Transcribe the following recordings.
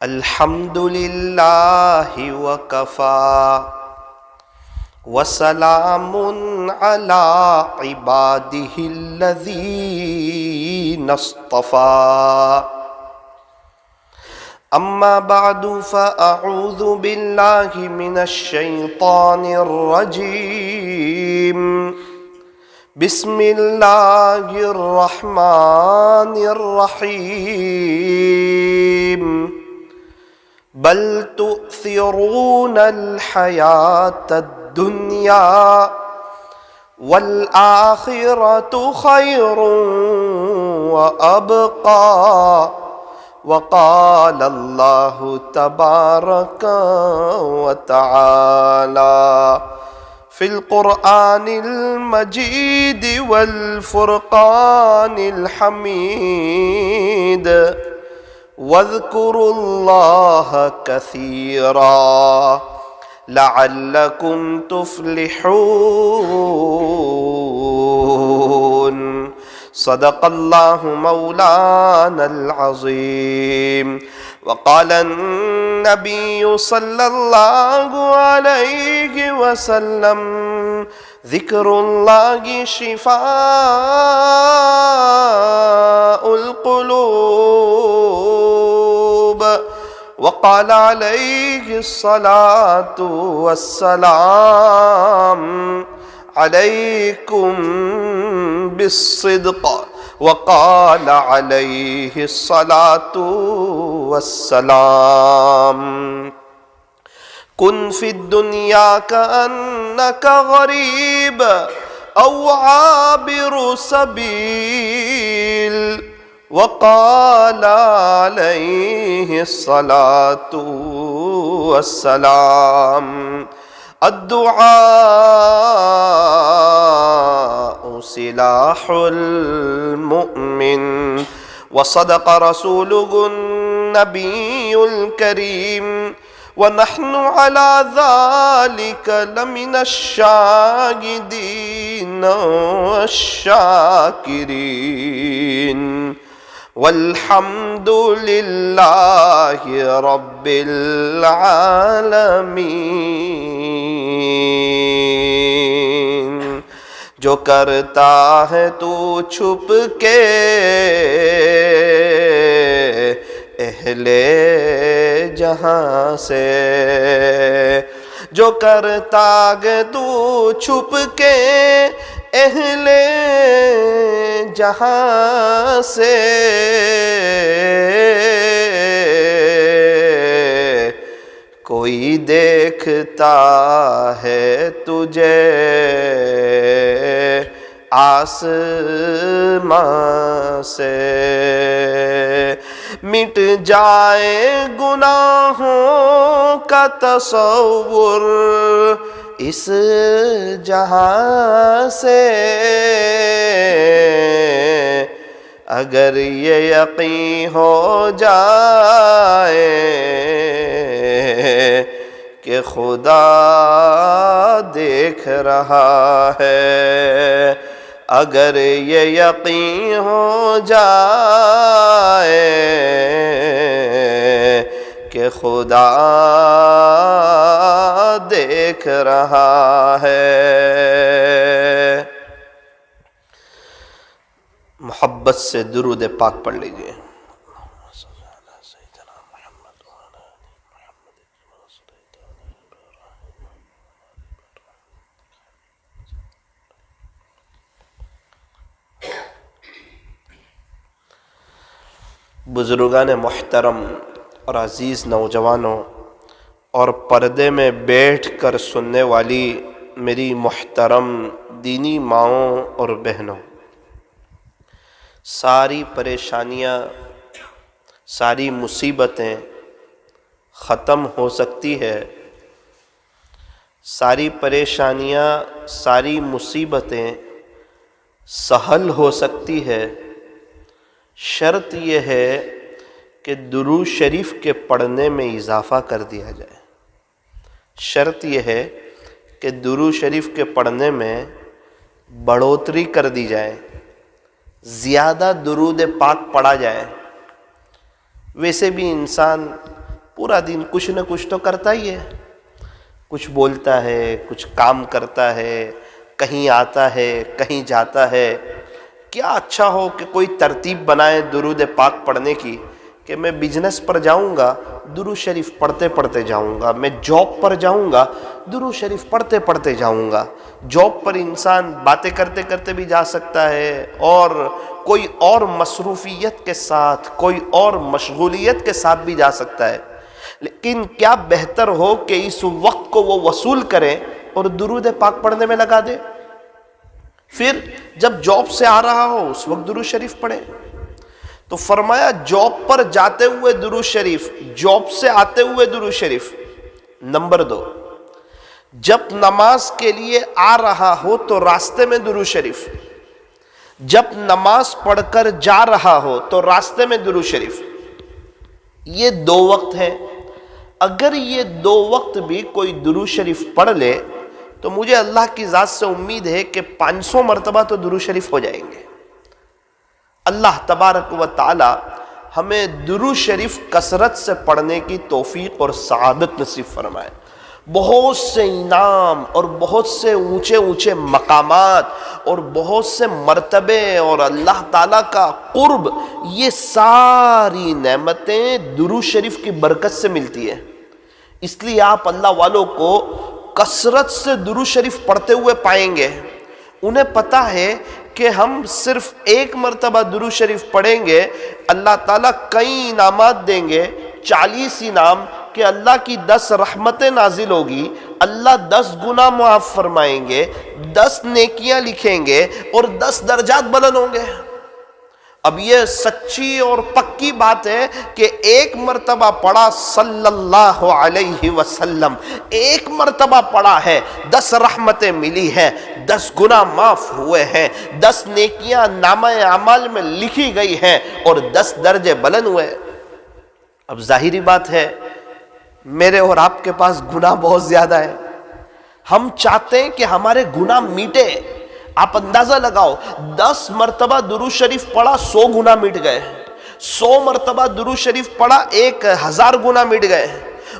الحمد للہ وکفی وسلام علی عبادہ الذین اصطفی اما بعد فاعوذ باللہ من الشیطان الرجیم بسم اللہ الرحمن الرحیم بل تؤثرون الحیاة الدنیا والآخرة خیر وأبقى وقال اللہ تبارک وتعالی فی القرآن المجید والفرقان الحمید واذکروا اللہ کثیرا لعلکم تفلحون صدق اللہ مولانا العظیم وقال النبی صلی اللہ علیہ وسلم ذکر اللہ شفاء القلوب وقال علیہ الصلاة والسلام علیکم بالصدق وقال علیہ الصلاة والسلام کن فی الدنیا کأنک غریب او عابر سبیل وقال علیہ الصلاة والسلام الدعاء سلاح المؤمن وصدق رسوله النبي الكريم ونحن على ذلك لمن الشاهدين والشاكرين والحمد لله رب العالمين جو کرتا ہے تو چھپ کے اہل جہاں سے جو کرتا ہے تو چھپ کے اہل جہاں سے کوئی دیکھتا ہے تجھے آسمان سے مٹ جائے گناہوں کا تصور اس جہاں سے اگر یہ یقین ہو جائے کہ خدا دیکھ رہا ہے اگر یہ یقین ہو جائے کہ خدا دیکھ رہا ہے محبت سے درود پاک پڑھ لیجئے بزرگان محترم اور عزیز نوجوانوں اور پردے میں بیٹھ کر سننے والی میری محترم دینی ماؤں اور بہنوں، ساری پریشانیاں، ساری مصیبتیں ختم ہو سکتی ہے، ساری پریشانیاں، ساری مصیبتیں سہل ہو سکتی ہے، شرط یہ ہے کہ درود شریف کے پڑھنے میں اضافہ کر دیا جائے. شرط یہ ہے کہ درود شریف کے پڑھنے میں بڑھوتری کر دی جائے، زیادہ درود پاک پڑھا جائے. ویسے بھی انسان پورا دن کچھ نہ کچھ تو کرتا ہی ہے، کچھ بولتا ہے، کچھ کام کرتا ہے، کہیں آتا ہے، کہیں جاتا ہے۔ کیا اچھا ہو کہ کوئی ترتیب بنائے درود پاک پڑھنے کی کہ میں بزنس پر جاؤں گا درود شریف پڑھتے پڑھتے جاؤں گا، میں جاب پر جاؤں گا درود شریف پڑھتے پڑھتے جاؤں گا۔ جاب پر انسان باتیں کرتے کرتے بھی جا سکتا ہے، اور کوئی اور مصروفیت کے ساتھ، کوئی اور مشغولیت کے ساتھ بھی جا سکتا ہے، لیکن کیا بہتر ہو کہ اس وقت کو وہ وصول کرے اور درود پاک پڑھنے میں لگا دے، پھر جب جاب سے آ رہا ہو اس وقت درود شریف پڑھے۔ تو فرمایا جاب پر جاتے ہوئے درود شریف، جاب سے آتے ہوئے درود شریف۔ نمبر 2، جب نماز کے لیے آ رہا ہو تو راستے میں درود شریف، جب نماز پڑھ کر جا رہا ہو تو راستے میں درود شریف۔ یہ 2 وقت ہیں، اگر یہ 2 وقت بھی کوئی درود شریف پڑھ لے تو مجھے اللہ کی ذات سے امید ہے کہ 500 مرتبہ تو درود شریف ہو جائیں گے۔ اللہ تبارک و تعالی ہمیں درود شریف کثرت سے پڑھنے کی توفیق اور سعادت نصیب فرمائے۔ بہت سے انعام اور بہت سے اونچے اونچے مقامات اور بہت سے مرتبے اور اللہ تعالیٰ کا قرب، یہ ساری نعمتیں درود شریف کی برکت سے ملتی ہے۔ اس لیے آپ اللہ والوں کو کثرت سے درود شریف پڑھتے ہوئے پائیں گے۔ انہیں پتہ ہے کہ ہم صرف 1 مرتبہ درود شریف پڑھیں گے، اللہ تعالیٰ کئی انعامات دیں گے، 40 انعام، کہ اللہ کی 10 رحمتیں نازل ہوگی، اللہ 10 گناہ معاف فرمائیں گے، 10 نیکیاں لکھیں گے اور 10 درجات بلند ہوں گے۔ اب یہ سچی اور پکی بات ہے کہ 1 مرتبہ پڑھا صلی اللہ علیہ وسلم، 1 مرتبہ پڑھا ہے، 10 رحمتیں ملی ہیں، 10 گناہ معاف ہوئے ہیں، 10 نیکیاں نامہ اعمال میں لکھی گئی ہیں اور 10 درجے بلند ہوئے۔ اب ظاہری بات ہے میرے اور آپ کے پاس گناہ بہت زیادہ ہے، ہم چاہتے ہیں کہ ہمارے گناہ میٹے۔ آپ اندازہ لگاؤ، 10 مرتبہ درود شریف پڑھا 100 گناہ مٹ گئے، 100 مرتبہ درود شریف پڑھا 1000 گناہ مٹ گئے،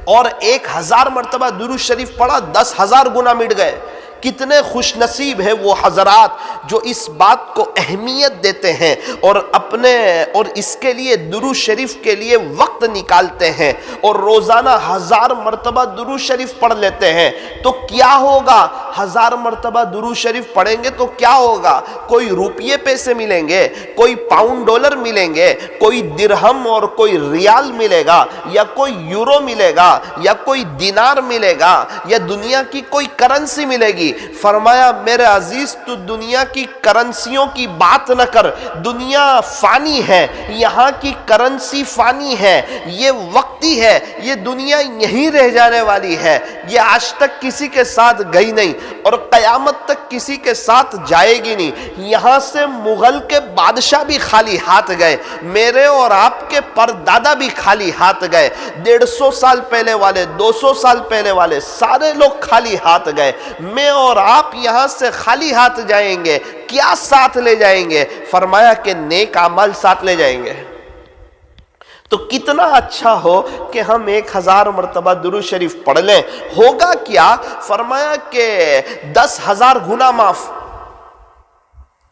اور 1000 مرتبہ درود شریف پڑھا 10,000 گناہ مٹ گئے۔ کتنے خوش نصیب ہے وہ حضرات جو اس بات کو اہمیت دیتے ہیں اور اس کے لیے درود شریف کے لیے وقت نکالتے ہیں اور روزانہ 1000 مرتبہ درود شریف پڑھ لیتے ہیں۔ تو کیا ہوگا؟ 1000 مرتبہ درود شریف پڑھیں گے تو کیا ہوگا؟ کوئی روپیے پیسے ملیں گے، کوئی پاؤنڈ ڈالر ملیں گے، کوئی درہم اور کوئی ریال ملے گا، یا کوئی یورو ملے گا، یا کوئی دینار ملے گا، یا دنیا کی کوئی کرنسی ملے گی۔ فرمایا میرے عزیز تو دنیا کی کرنسیوں کی بات نہ کر، دنیا فانی ہے، یہاں کی کرنسی فانی ہے، یہ وقتی ہے، یہ دنیا یہیں رہ جانے والی ہے، یہ آج تک کسی کے ساتھ گئی نہیں اور قیامت تک کسی کے ساتھ جائے گی نہیں۔ یہاں سے مغل کے بادشاہ بھی خالی ہاتھ گئے، میرے اور آپ کے پردادا بھی خالی ہاتھ گئے، 150 سال پہلے والے، 200 سال پہلے والے سارے لوگ خالی ہاتھ گئے، میں اور آپ یہاں سے خالی ہاتھ جائیں گے، کیا ساتھ لے جائیں گے؟ فرمایا کہ نیک اعمال ساتھ لے جائیں گے۔ تو کتنا اچھا ہو کہ ہم 1000 مرتبہ درود شریف پڑھ لیں، ہوگا کیا؟ فرمایا کہ 10,000 گناہ معاف۔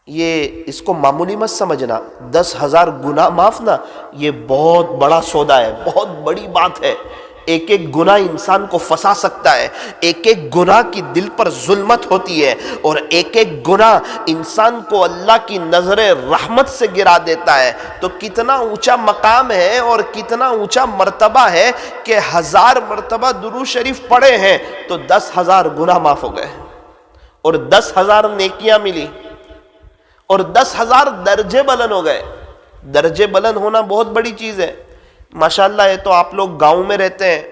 یہ اس کو معمولی مت سمجھنا، 10,000 گناہ معاف نا، یہ بہت بڑا سودا ہے، بہت بڑی بات ہے۔ ایک ایک گناہ انسان کو پھنسا سکتا ہے، ایک ایک گناہ کی دل پر ظلمت ہوتی ہے، اور ایک ایک گناہ انسان کو اللہ کی نظر رحمت سے گرا دیتا ہے۔ تو کتنا اونچا مقام ہے اور کتنا اونچا مرتبہ ہے کہ 1000 مرتبہ درود شریف پڑھے ہیں تو 10,000 گناہ معاف ہو گئے، اور 10,000 نیکیاں ملی، اور 10,000 درجے بلند ہو گئے۔ درجے بلند ہونا بہت بڑی چیز ہے۔ ماشاءاللہ یہ تو آپ لوگ گاؤں میں رہتے ہیں،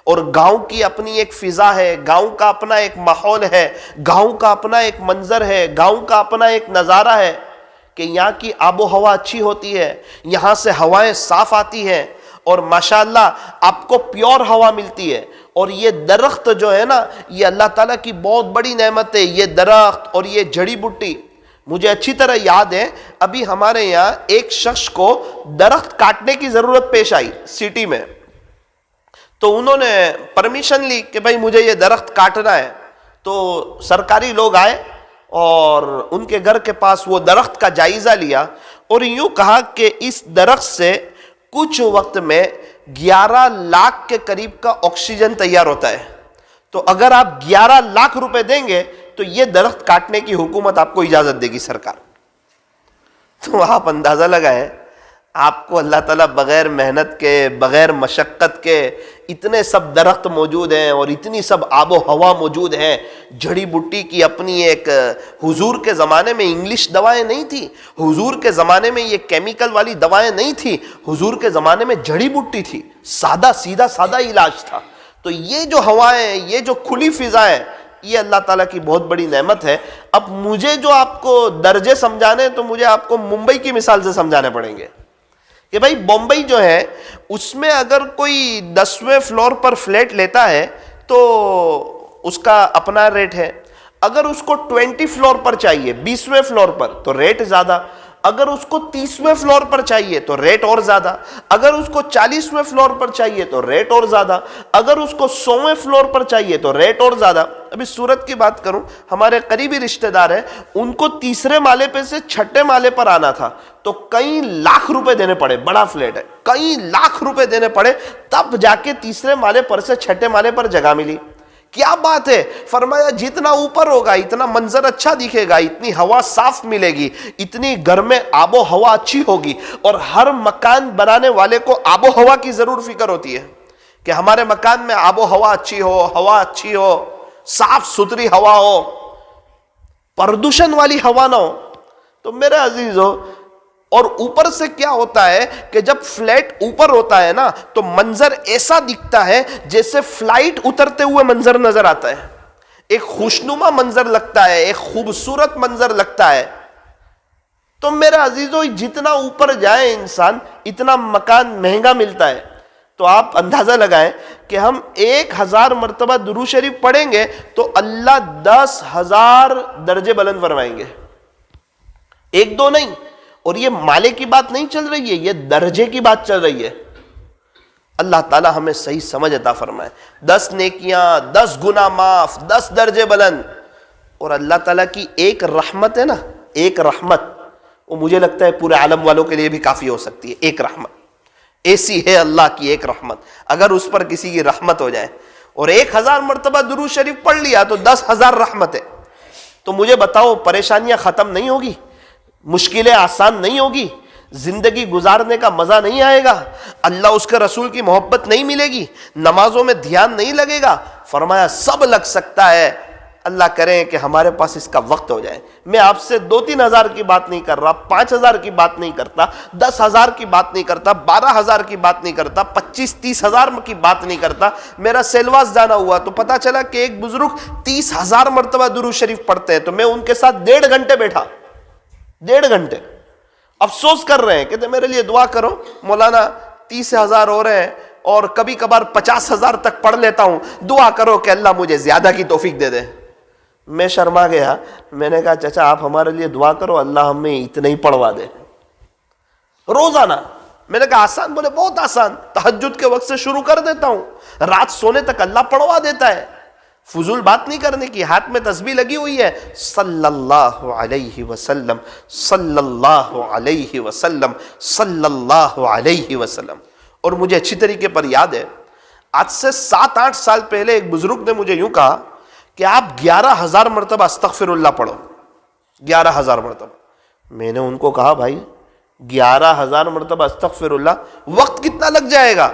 اور گاؤں کی اپنی ایک فضا ہے، گاؤں کا اپنا ایک ماحول ہے، گاؤں کا اپنا ایک منظر ہے، گاؤں کا اپنا ایک نظارہ ہے کہ یہاں کی آب و ہوا اچھی ہوتی ہے، یہاں سے ہوائیں صاف آتی ہیں، اور ماشاءاللہ آپ کو پیور ہوا ملتی ہے۔ اور یہ درخت جو ہے نا، یہ اللہ تعالیٰ کی بہت بڑی نعمت ہے، یہ درخت اور یہ جڑی بوٹی۔ مجھے اچھی طرح یاد ہے، ابھی ہمارے یہاں ایک شخص کو درخت کاٹنے کی ضرورت پیش آئی سٹی میں، تو انہوں نے پرمیشن لی کہ بھائی مجھے یہ درخت کاٹنا ہے. تو سرکاری لوگ آئے اور ان کے گھر کے پاس وہ درخت کا جائزہ لیا اور یوں کہا کہ اس درخت سے کچھ وقت میں 11 لاکھ کے قریب کا آکسیجن تیار ہوتا ہے. تو اگر آپ 11 لاکھ روپے دیں گے تو یہ درخت کاٹنے کی حکومت آپ کو اجازت دے گی سرکار. تو آپ اندازہ لگائیں, آپ کو اللہ تعالیٰ بغیر محنت کے, بغیر مشقت کے اتنے سب درخت موجود ہیں اور اتنی سب آب و ہوا موجود ہیں. جڑی بوٹی کی اپنی ایک, حضور کے زمانے میں انگلش دوائیں نہیں تھی, حضور کے زمانے میں یہ کیمیکل والی دوائیں نہیں تھی, حضور کے زمانے میں جڑی بوٹی تھی, سادہ سیدھا سادہ علاج تھا. تو یہ جو ہوائیں, یہ جو کھلی فضائیں, یہ اللہ تعالیٰ کی بہت بڑی نعمت ہے. اب مجھے جو آپ کو درجے سمجھانے تو مجھے آپ کو ممبئی کی مثال سے سمجھانے پڑیں گے کہ بھائی بمبئی جو ہے اس میں اگر کوئی 10ویں فلور پر فلیٹ لیتا ہے تو اس کا اپنا ریٹ ہے. اگر اس کو 20 فلور پر چاہیے, 20ویں فلور پر, تو ریٹ زیادہ. اگر اس کو 30ویں فلور پر چاہیے تو ریٹ اور زیادہ. اگر اس کو 40ویں فلور پر چاہیے تو ریٹ اور زیادہ. اگر اس کو 100ویں فلور پر چاہیے تو ریٹ اور زیادہ. ابھی صورت کی بات کروں, ہمارے قریبی رشتہ دار ہیں, ان کو تیسرے مالے پہ سے چھٹے مالے پر آنا تھا تو کئی لاکھ روپے دینے پڑے. بڑا فلیٹ ہے, کئی لاکھ روپے دینے پڑے تب جا کے تیسرے مالے پر سے چھٹے مالے پر جگہ ملی. کیا بات ہے, فرمایا جتنا اوپر ہوگا اتنا منظر اچھا دکھے گا, اتنی ہوا صاف ملے گی, اتنی گھر میں آب و ہوا اچھی ہوگی. اور ہر مکان بنانے والے کو آب و ہوا کی ضرور فکر ہوتی ہے کہ ہمارے مکان میں آب و ہوا اچھی ہو, ہوا اچھی ہو, صاف ستھری ہوا ہو, پردوشن والی ہوا نہ ہو. تو میرے عزیزو, اور اوپر سے کیا ہوتا ہے کہ جب فلیٹ اوپر ہوتا ہے نا تو منظر ایسا دکھتا ہے جیسے فلائٹ اترتے ہوئے منظر نظر آتا ہے. ایک خوشنما منظر لگتا ہے, ایک خوبصورت منظر لگتا ہے. تو میرے عزیزو, جتنا اوپر جائے انسان اتنا مکان مہنگا ملتا ہے. تو آپ اندازہ لگائیں کہ ہم 1000 مرتبہ درود شریف پڑھیں گے تو اللہ 10,000 درجے بلند فرمائیں گے, ایک دو نہیں. اور یہ مالے کی بات نہیں چل رہی ہے, یہ درجے کی بات چل رہی ہے. اللہ تعالی ہمیں صحیح سمجھ عطا فرمائے. 10 نیکیاں, 10 گناہ معاف, 10 درجے بلند. اور اللہ تعالیٰ کی ایک رحمت ہے نا, ایک رحمت, وہ مجھے لگتا ہے پورے عالم والوں کے لیے بھی کافی ہو سکتی ہے. ایک رحمت ایسی ہے اللہ کی, ایک رحمت, اگر اس پر کسی کی رحمت ہو جائے اور 1000 مرتبہ درود شریف پڑھ لیا تو 10,000 رحمت ہے. تو مجھے بتاؤ, پریشانیاں ختم نہیں ہوگی, مشکلیں آسان نہیں ہوگی, زندگی گزارنے کا مزہ نہیں آئے گا, اللہ اس کے رسول کی محبت نہیں ملے گی, نمازوں میں دھیان نہیں لگے گا؟ فرمایا سب لگ سکتا ہے, اللہ کریں کہ ہمارے پاس اس کا وقت ہو جائے. میں آپ سے 2-3 ہزار کی بات نہیں کر رہا, 5,000 کی بات نہیں کرتا, 10,000 کی بات نہیں کرتا, 12,000 کی بات نہیں کرتا, 25-30 ہزار کی بات نہیں کرتا. میرا سیلواس جانا ہوا تو پتا چلا کہ ایک بزرگ 30,000 مرتبہ درود شریف پڑھتے ہیں. تو میں ان کے ساتھ 1.5 گھنٹے بیٹھا, 1.5 گھنٹے افسوس کر رہے ہیں, کہتے میرے لیے دعا کرو. مولانا 30,000 ہو رہے ہیں اور کبھی کبھار 50,000 تک پڑھ لیتا ہوں, دعا کرو کہ اللہ مجھے زیادہ کی توفیق دے دے. میں شرما گیا, میں نے کہا چچا آپ ہمارے لیے دعا کرو اللہ ہمیں اتنا ہی پڑھوا دے روزانہ. میں نے کہا آسان؟ بولے بہت آسان, تہجد کے وقت سے شروع کر دیتا ہوں, رات سونے تک اللہ پڑھوا دیتا ہے. فضول بات نہیں کرنے کی, ہاتھ میں تسبیح لگی ہوئی ہے, صلی اللہ علیہ وسلم, صلی اللہ علیہ وسلم, صلی اللہ علیہ وسلم. اور مجھے اچھی طریقے پر یاد ہے, آج سے 7-8 سال پہلے ایک بزرگ نے مجھے یوں کہا کہ آپ 11,000 مرتبہ استغفر اللہ پڑھو, 11,000 مرتبہ. میں نے ان کو کہا بھائی 11,000 مرتبہ استغفر اللہ, وقت کتنا لگ جائے گا؟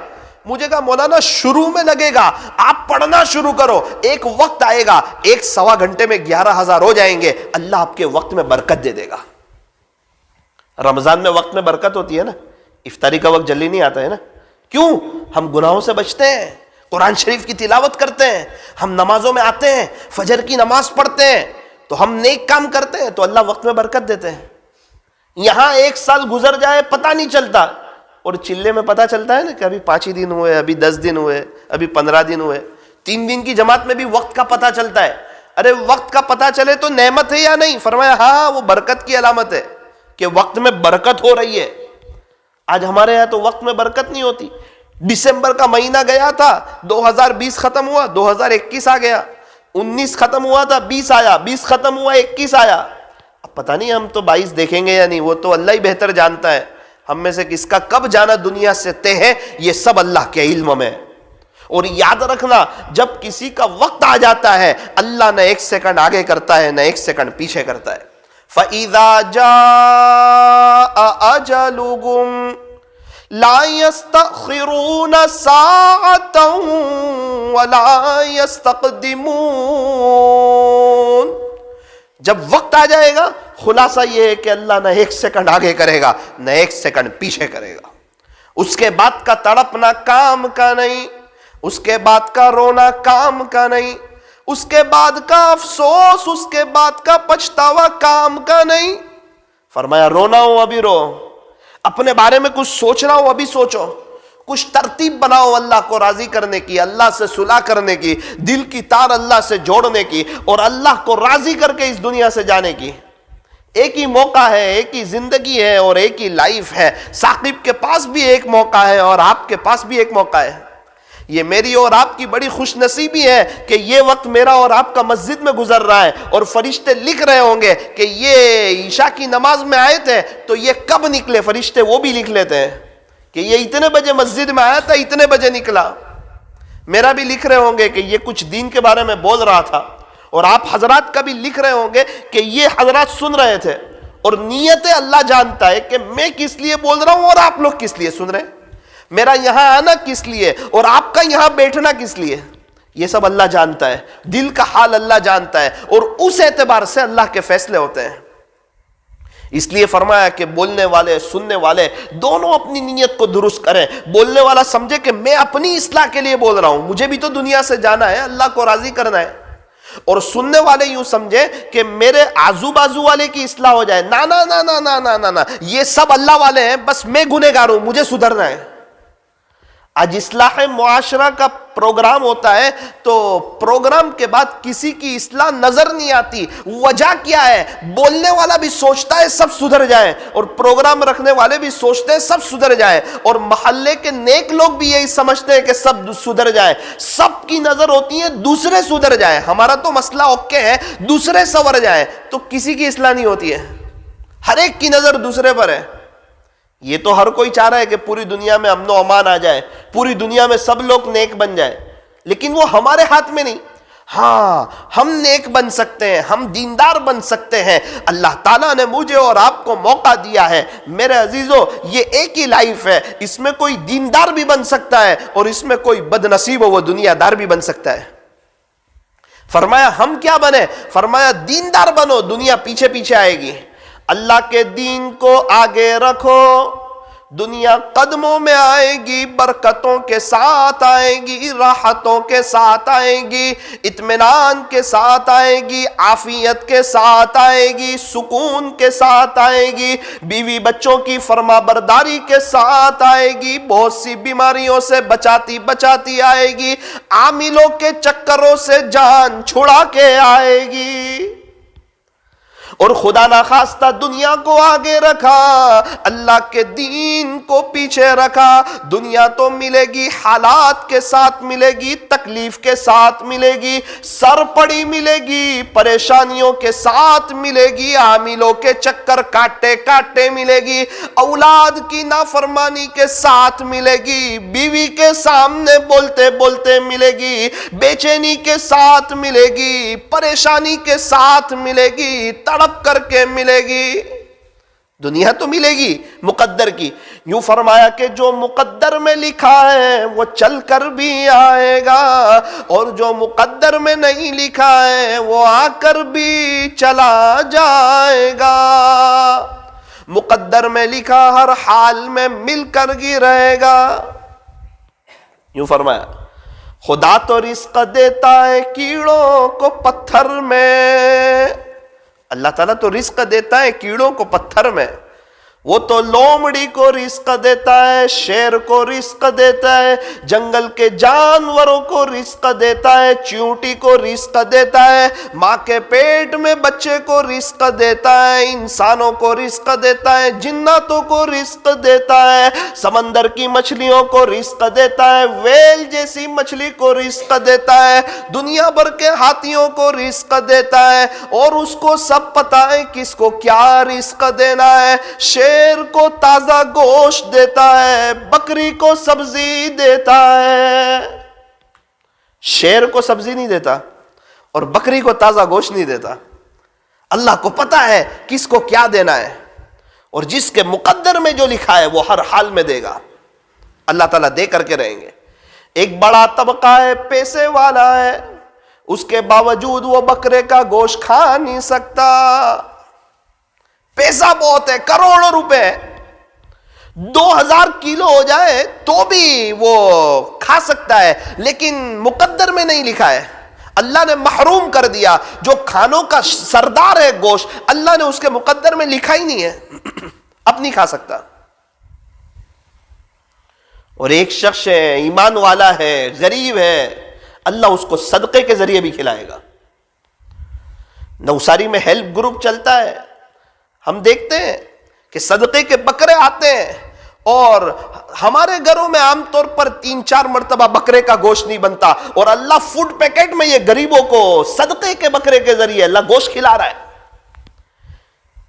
مجھے کہا مولانا شروع میں لگے گا, آپ پڑھنا شروع کرو, ایک وقت آئے گا 1-1.25 گھنٹے میں 11,000 ہو جائیں گے, اللہ آپ کے وقت میں برکت دے دے گا. رمضان میں وقت میں برکت ہوتی ہے نا, افطاری کا وقت جلدی نہیں آتا ہے نا. کیوں؟ ہم گناہوں سے بچتے ہیں, قرآن شریف کی تلاوت کرتے ہیں, ہم نمازوں میں آتے ہیں, فجر کی نماز پڑھتے ہیں, تو ہم نیک کام کرتے ہیں تو اللہ وقت میں برکت دیتے ہیں. یہاں 1 سال گزر جائے پتہ نہیں چلتا, اور چلے میں پتہ چلتا ہے نا کہ ابھی 5 ہی دن ہوئے, ابھی 10 دن ہوئے, ابھی 15 دن ہوئے. 3 دن کی جماعت میں بھی وقت کا پتہ چلتا ہے. ارے وقت کا پتہ چلے تو نعمت ہے یا نہیں؟ فرمایا ہاں وہ برکت کی علامت ہے کہ وقت میں برکت ہو رہی ہے. آج ہمارے یہاں تو وقت میں برکت نہیں ہوتی. دسمبر کا مہینہ گیا تھا، 2020 ختم ہوا، 2021 آ گیا، 19 ختم ہوا تھا، 20 آیا، 20 ختم ہوا، 21 آیا۔ اب پتہ نہیں ہم تو 22 دیکھیں گے یا نہیں، وہ تو اللہ ہی بہتر جانتا ہے۔ ہم میں سے کس کا کب جانا دنیا سے طے ہے، یہ سب اللہ کے علم میں۔ اور یاد رکھنا، جب کسی کا وقت آ جاتا ہے، اللہ نہ 1 سیکنڈ آگے کرتا ہے نہ 1 سیکنڈ پیچھے کرتا ہے۔ فَإِذَا جَاءَ أَجَلُهُمْ لَا يَسْتَأْخِرُونَ سَاعَةً وَلَا يَسْتَقْدِمُونَ۔ جب وقت آ جائے گا، خلاصہ یہ ہے کہ اللہ نہ 1 سیکنڈ آگے کرے گا نہ 1 سیکنڈ پیچھے کرے گا۔ اس کے بعد کا تڑپنا کام کا نہیں، اس کے بعد کا رونا کام کا نہیں، اس کے بعد کا افسوس، اس کے بعد کا پچھتاوا کام کا نہیں۔ فرمایا رونا ہو ابھی رو، اپنے بارے میں کچھ سوچنا ہو ابھی سوچو، کچھ ترتیب بناؤ اللہ کو راضی کرنے کی، اللہ سے صلح کرنے کی، دل کی تار اللہ سے جوڑنے کی، اور اللہ کو راضی کر کے اس دنیا سے جانے کی۔ ایک ہی موقع ہے، ایک ہی زندگی ہے اور ایک ہی لائف ہے۔ ثاقب کے پاس بھی ایک موقع ہے اور آپ کے پاس بھی ایک موقع ہے۔ یہ میری اور آپ کی بڑی خوش نصیبی ہے کہ یہ وقت میرا اور آپ کا مسجد میں گزر رہا ہے، اور فرشتے لکھ رہے ہوں گے کہ یہ عشاء کی نماز میں آئے تھے تو یہ کب نکلے، فرشتے وہ بھی لکھ لیتے ہیں کہ یہ اتنے بجے مسجد میں آیا تھا، اتنے بجے نکلا۔ میرا بھی لکھ رہے ہوں گے کہ یہ کچھ دین کے بارے میں بول رہا تھا، اور آپ حضرات کا بھی لکھ رہے ہوں گے کہ یہ حضرات سن رہے تھے۔ اور نیتیں اللہ جانتا ہے کہ میں کس لیے بول رہا ہوں اور آپ لوگ کس لیے سن رہے ہیں، میرا یہاں آنا کس لیے اور آپ کا یہاں بیٹھنا کس لیے، یہ سب اللہ جانتا ہے۔ دل کا حال اللہ جانتا ہے، اور اس اعتبار سے اللہ کے فیصلے ہوتے ہیں۔ اس لیے فرمایا کہ بولنے والے سننے والے دونوں اپنی نیت کو درست کریں۔ بولنے والا سمجھے کہ میں اپنی اصلاح کے لیے بول رہا ہوں، مجھے بھی تو دنیا سے جانا ہے، اللہ کو راضی کرنا ہے۔ اور سننے والے یوں سمجھے کہ میرے آزو بازو والے کی اصلاح ہو جائے، نا نا نا نا نا نا نا نا، یہ سب اللہ والے ہیں، بس میں گنہگار ہوں، مجھے سدھرنا ہے۔ آج اصلاح معاشرہ کا پروگرام ہوتا ہے تو پروگرام کے بعد کسی کی اصلاح نظر نہیں آتی۔ وجہ کیا ہے؟ بولنے والا بھی سوچتا ہے سب سدھر جائے، اور پروگرام رکھنے والے بھی سوچتے ہیں سب سدھر جائے، اور محلے کے نیک لوگ بھی یہی سمجھتے ہیں کہ سب سدھر جائے۔ سب کی نظر ہوتی ہے دوسرے سدھر جائے، ہمارا تو مسئلہ اوکے ہے، دوسرے سنور جائے، تو کسی کی اصلاح نہیں ہوتی ہے، ہر ایک کی نظر دوسرے پر ہے۔ یہ تو ہر کوئی چاہ رہا ہے کہ پوری دنیا میں امن و امان آ جائے، پوری دنیا میں سب لوگ نیک بن جائے، لیکن وہ ہمارے ہاتھ میں نہیں۔ ہاں ہم نیک بن سکتے ہیں، ہم دیندار بن سکتے ہیں۔ اللہ تعالیٰ نے مجھے اور آپ کو موقع دیا ہے میرے عزیزو، یہ ایک ہی لائف ہے، اس میں کوئی دیندار بھی بن سکتا ہے اور اس میں کوئی بد نصیب ہو وہ دنیا دار بھی بن سکتا ہے۔ فرمایا ہم کیا بنے؟ فرمایا دیندار بنو، دنیا پیچھے پیچھے آئے گی۔ اللہ کے دین کو آگے رکھو، دنیا قدموں میں آئے گی، برکتوں کے ساتھ آئے گی، راحتوں کے ساتھ آئے گی، اطمینان کے ساتھ آئے گی، عافیت کے ساتھ آئے گی، سکون کے ساتھ آئے گی، بیوی بچوں کی فرما برداری کے ساتھ آئے گی، بہت سی بیماریوں سے بچاتی بچاتی آئے گی، عاملوں کے چکروں سے جان چھڑا کے آئے گی۔ اور خدا نخواستہ دنیا کو آگے رکھا، اللہ کے دین کو پیچھے رکھا، دنیا تو ملے گی، حالات کے ساتھ ملے گی، تکلیف کے ساتھ ملے گی، سر پڑی ملے گی، پریشانیوں کے ساتھ ملے گی، عاملوں کے چکر کاٹے کاٹے ملے گی، اولاد کی نافرمانی کے ساتھ ملے گی، بیوی کے سامنے بولتے بولتے ملے گی، بے چینی کے ساتھ ملے گی، پریشانی کے ساتھ ملے گی، تڑپ کر کے ملے گی۔ دنیا تو ملے گی مقدر کی۔ یوں فرمایا کہ جو مقدر میں لکھا ہے وہ چل کر بھی آئے گا، اور جو مقدر میں نہیں لکھا ہے وہ آ کر بھی چلا جائے گا۔ مقدر میں لکھا ہر حال میں مل کر ہی رہے گا۔ یوں فرمایا خدا تو رزق دیتا ہے کیڑوں کو پتھر میں، اللہ تعالیٰ تو رزق دیتا ہے کیڑوں کو پتھر میں، وہ تو لومڑی کو رزق دیتا ہے، شیر کو رزق دیتا ہے، جنگل کے جانوروں کو رزق دیتا ہے، چیونٹی کو رزق دیتا ہے، ماں کے پیٹ میں بچے کو رزق دیتا ہے، انسانوں کو رزق دیتا ہے، جناتوں کو رزق دیتا ہے، سمندر کی مچھلیوں کو رزق دیتا ہے، ویل جیسی مچھلی کو رزق دیتا ہے، دنیا بھر کے ہاتھیوں کو رزق دیتا ہے، اور اس کو سب پتہ ہے کس کو کیا رزق دینا ہے۔ شیر کو تازہ گوشت دیتا ہے، بکری کو سبزی دیتا ہے۔ شیر کو سبزی نہیں دیتا اور بکری کو تازہ گوشت نہیں دیتا۔ اللہ کو پتا ہے کس کو کیا دینا ہے، اور جس کے مقدر میں جو لکھا ہے وہ ہر حال میں دے گا۔ اللہ تعالیٰ دے کر کے رہیں گے۔ ایک بڑا طبقہ ہے، پیسے والا ہے، اس کے باوجود وہ بکرے کا گوشت کھا نہیں سکتا۔ پیسہ بہت ہے، کروڑوں روپے، 2000 کلو ہو جائے تو بھی وہ کھا سکتا ہے، لیکن مقدر میں نہیں لکھا ہے۔ اللہ نے محروم کر دیا۔ جو کھانوں کا سردار ہے گوشت، اللہ نے اس کے مقدر میں لکھا ہی نہیں ہے، اب نہیں کھا سکتا۔ اور ایک شخص ہے، ایمان والا ہے، غریب ہے، اللہ اس کو صدقے کے ذریعے بھی کھلائے گا۔ نوساری میں ہیلپ گروپ چلتا ہے، ہم دیکھتے ہیں کہ صدقے کے بکرے آتے ہیں، اور ہمارے گھروں میں عام طور پر 3-4 مرتبہ بکرے کا گوشت نہیں بنتا، اور اللہ فوڈ پیکٹ میں یہ غریبوں کو صدقے کے بکرے کے ذریعے اللہ گوشت کھلا رہا ہے۔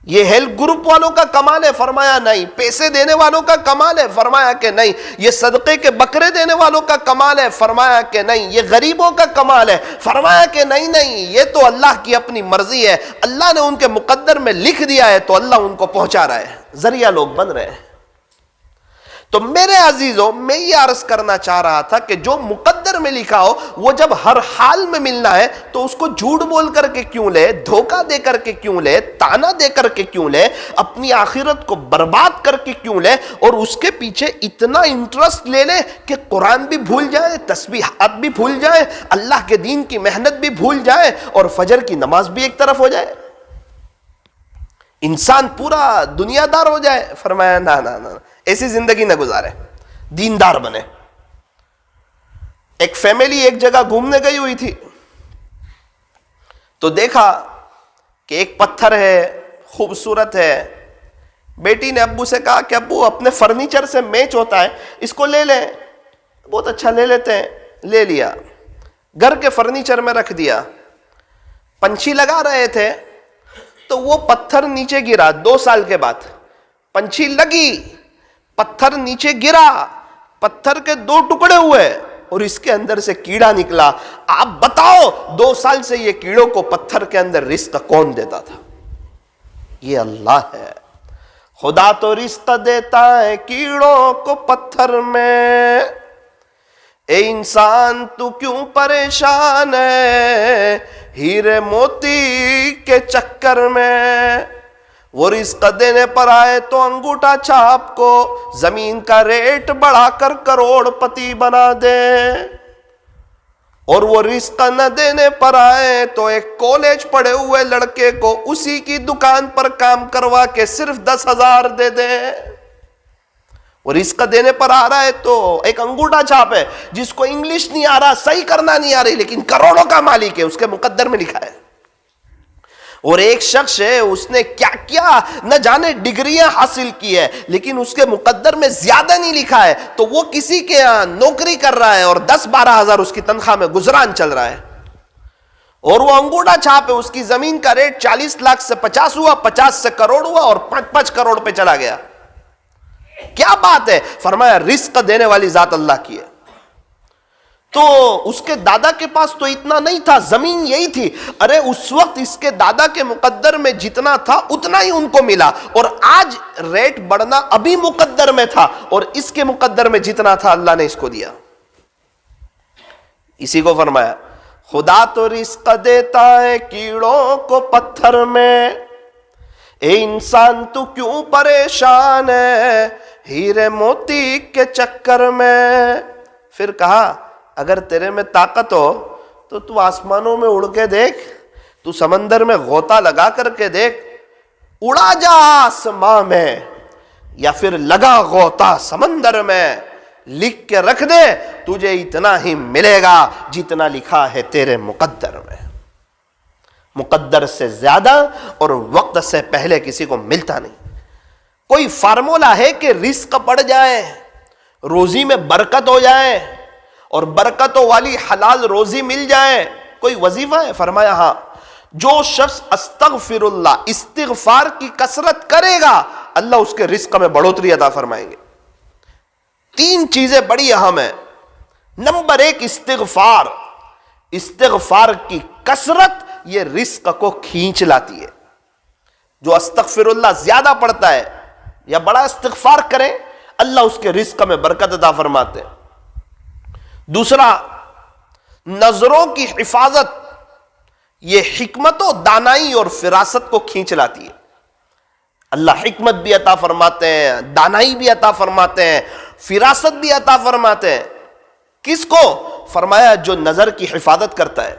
یہ ہیلپ گروپ والوں کا کمال ہے؟ فرمایا نہیں۔ پیسے دینے والوں کا کمال ہے؟ فرمایا کہ نہیں۔ یہ صدقے کے بکرے دینے والوں کا کمال ہے؟ فرمایا کہ نہیں۔ یہ غریبوں کا کمال ہے؟ فرمایا کہ نہیں، یہ تو اللہ کی اپنی مرضی ہے، اللہ نے ان کے مقدر میں لکھ دیا ہے، تو اللہ ان کو پہنچا رہا ہے، ذریعہ لوگ بن رہے ہیں۔ تو میرے عزیزوں، میں یہ عرض کرنا چاہ رہا تھا کہ جو مقدر میں لکھا ہو وہ جب ہر حال میں ملنا ہے تو اس کو جھوٹ بول کر کے کیوں لے، دھوکہ دے کر کے کیوں لے، تانا دے کر کے کیوں لے، اپنی آخرت کو برباد کر کے کیوں لے، اور اس کے پیچھے اتنا انٹرسٹ لے لے کہ قرآن بھی بھول جائے، تسبیحات بھی بھول جائے، اللہ کے دین کی محنت بھی بھول جائے، اور فجر کی نماز بھی ایک طرف ہو جائے، انسان پورا دنیا دار ہو جائے۔ فرمایا نا نا نا، ایسی زندگی نہ گزارے، دیندار بنے۔ ایک فیملی ایک جگہ گھومنے گئی ہوئی تھی، تو دیکھا کہ ایک پتھر ہے، خوبصورت ہے۔ بیٹی نے ابو سے کہا کہ ابو، اپنے فرنیچر سے میچ ہوتا ہے، اس کو لے لیں۔ بہت اچھا، لے لیتے ہیں۔ لے لیا، گھر کے فرنیچر میں رکھ دیا۔ پنچھی لگا رہے تھے تو وہ پتھر نیچے گرا۔ 2 سال کے بعد پنچھی لگی، پتھر نیچے گرا، پتھر کے 2 ٹکڑے ہوئے، اور اس کے اندر سے کیڑا نکلا۔ آپ بتاؤ 2 سال سے یہ کیڑوں کو پتھر کے اندر رزق کون دیتا تھا؟ یہ اللہ ہے۔ خدا تو رزق دیتا ہے کیڑوں کو پتھر میں، اے انسان تو کیوں پریشان ہے ہیرے موتی کے چکر میں۔ وہ رزق دینے پر آئے تو انگوٹھا چھاپ کو زمین کا ریٹ بڑھا کر کروڑ پتی بنا دے، اور وہ رزق نہ دینے پر آئے تو ایک کالج پڑھے ہوئے لڑکے کو اسی کی دکان پر کام کروا کے صرف 10,000 دے دے۔ وہ رزق دینے پر آ رہا ہے تو ایک انگوٹھا چھاپ ہے جس کو انگلش نہیں آ رہا، صحیح کرنا نہیں آ رہی، لیکن کروڑوں کا مالک ہے، اس کے مقدر میں لکھا ہے۔ اور ایک شخص ہے، اس نے کیا کیا نہ جانے ڈگریاں حاصل کی ہے، لیکن اس کے مقدر میں زیادہ نہیں لکھا ہے، تو وہ کسی کے یہاں نوکری کر رہا ہے اور 10-12 ہزار اس کی تنخواہ میں گزران چل رہا ہے، اور وہ انگوٹھا چھاپ ہے، اس کی زمین کا ریٹ 40 لاکھ سے 50 ہوا، 50 سے کروڑ ہوا، اور 5 کروڑ پہ چلا گیا۔ کیا بات ہے؟ فرمایا رزق دینے والی ذات اللہ کی ہے۔ تو اس کے دادا کے پاس تو اتنا نہیں تھا، زمین یہی تھی۔ ارے اس وقت اس کے دادا کے مقدر میں جتنا تھا اتنا ہی ان کو ملا، اور آج ریٹ بڑھنا ابھی مقدر میں تھا، اور اس کے مقدر میں جتنا تھا اللہ نے اس کو دیا۔ اسی کو فرمایا خدا تو رزق دیتا ہے کیڑوں کو پتھر میں، اے انسان تو کیوں پریشان ہے ہیرے موتی کے چکر میں۔ پھر کہا اگر تیرے میں طاقت ہو تو آسمانوں میں اڑ کے دیکھ، تو سمندر میں غوطہ لگا کر کے دیکھ، اڑا جا آسمان میں، یا پھر لگا غوطہ سمندر میں، لکھ کے رکھ دے تجھے اتنا ہی ملے گا جتنا لکھا ہے تیرے مقدر میں. مقدر سے زیادہ اور وقت سے پہلے کسی کو ملتا نہیں. کوئی فارمولا ہے کہ رزق بڑھ جائے، روزی میں برکت ہو جائے اور برکتوں والی حلال روزی مل جائے؟ کوئی وظیفہ ہے؟ فرمایا ہاں، جو شخص استغفر اللہ، استغفار کی کثرت کرے گا اللہ اس کے رزق میں بڑھوتری عطا فرمائیں گے. 3 چیزیں بڑی اہم ہیں. نمبر 1 استغفار. استغفار کی کثرت یہ رزق کو کھینچ لاتی ہے. جو استغفر اللہ زیادہ پڑھتا ہے یا بڑا استغفار کرے اللہ اس کے رزق میں برکت عطا فرماتے ہیں. دوسرا، نظروں کی حفاظت، یہ حکمت و دانائی اور فراست کو کھینچ لاتی ہے. اللہ حکمت بھی عطا فرماتے ہیں، دانائی بھی عطا فرماتے ہیں، فراست بھی عطا فرماتے ہیں. کس کو؟ فرمایا جو نظر کی حفاظت کرتا ہے.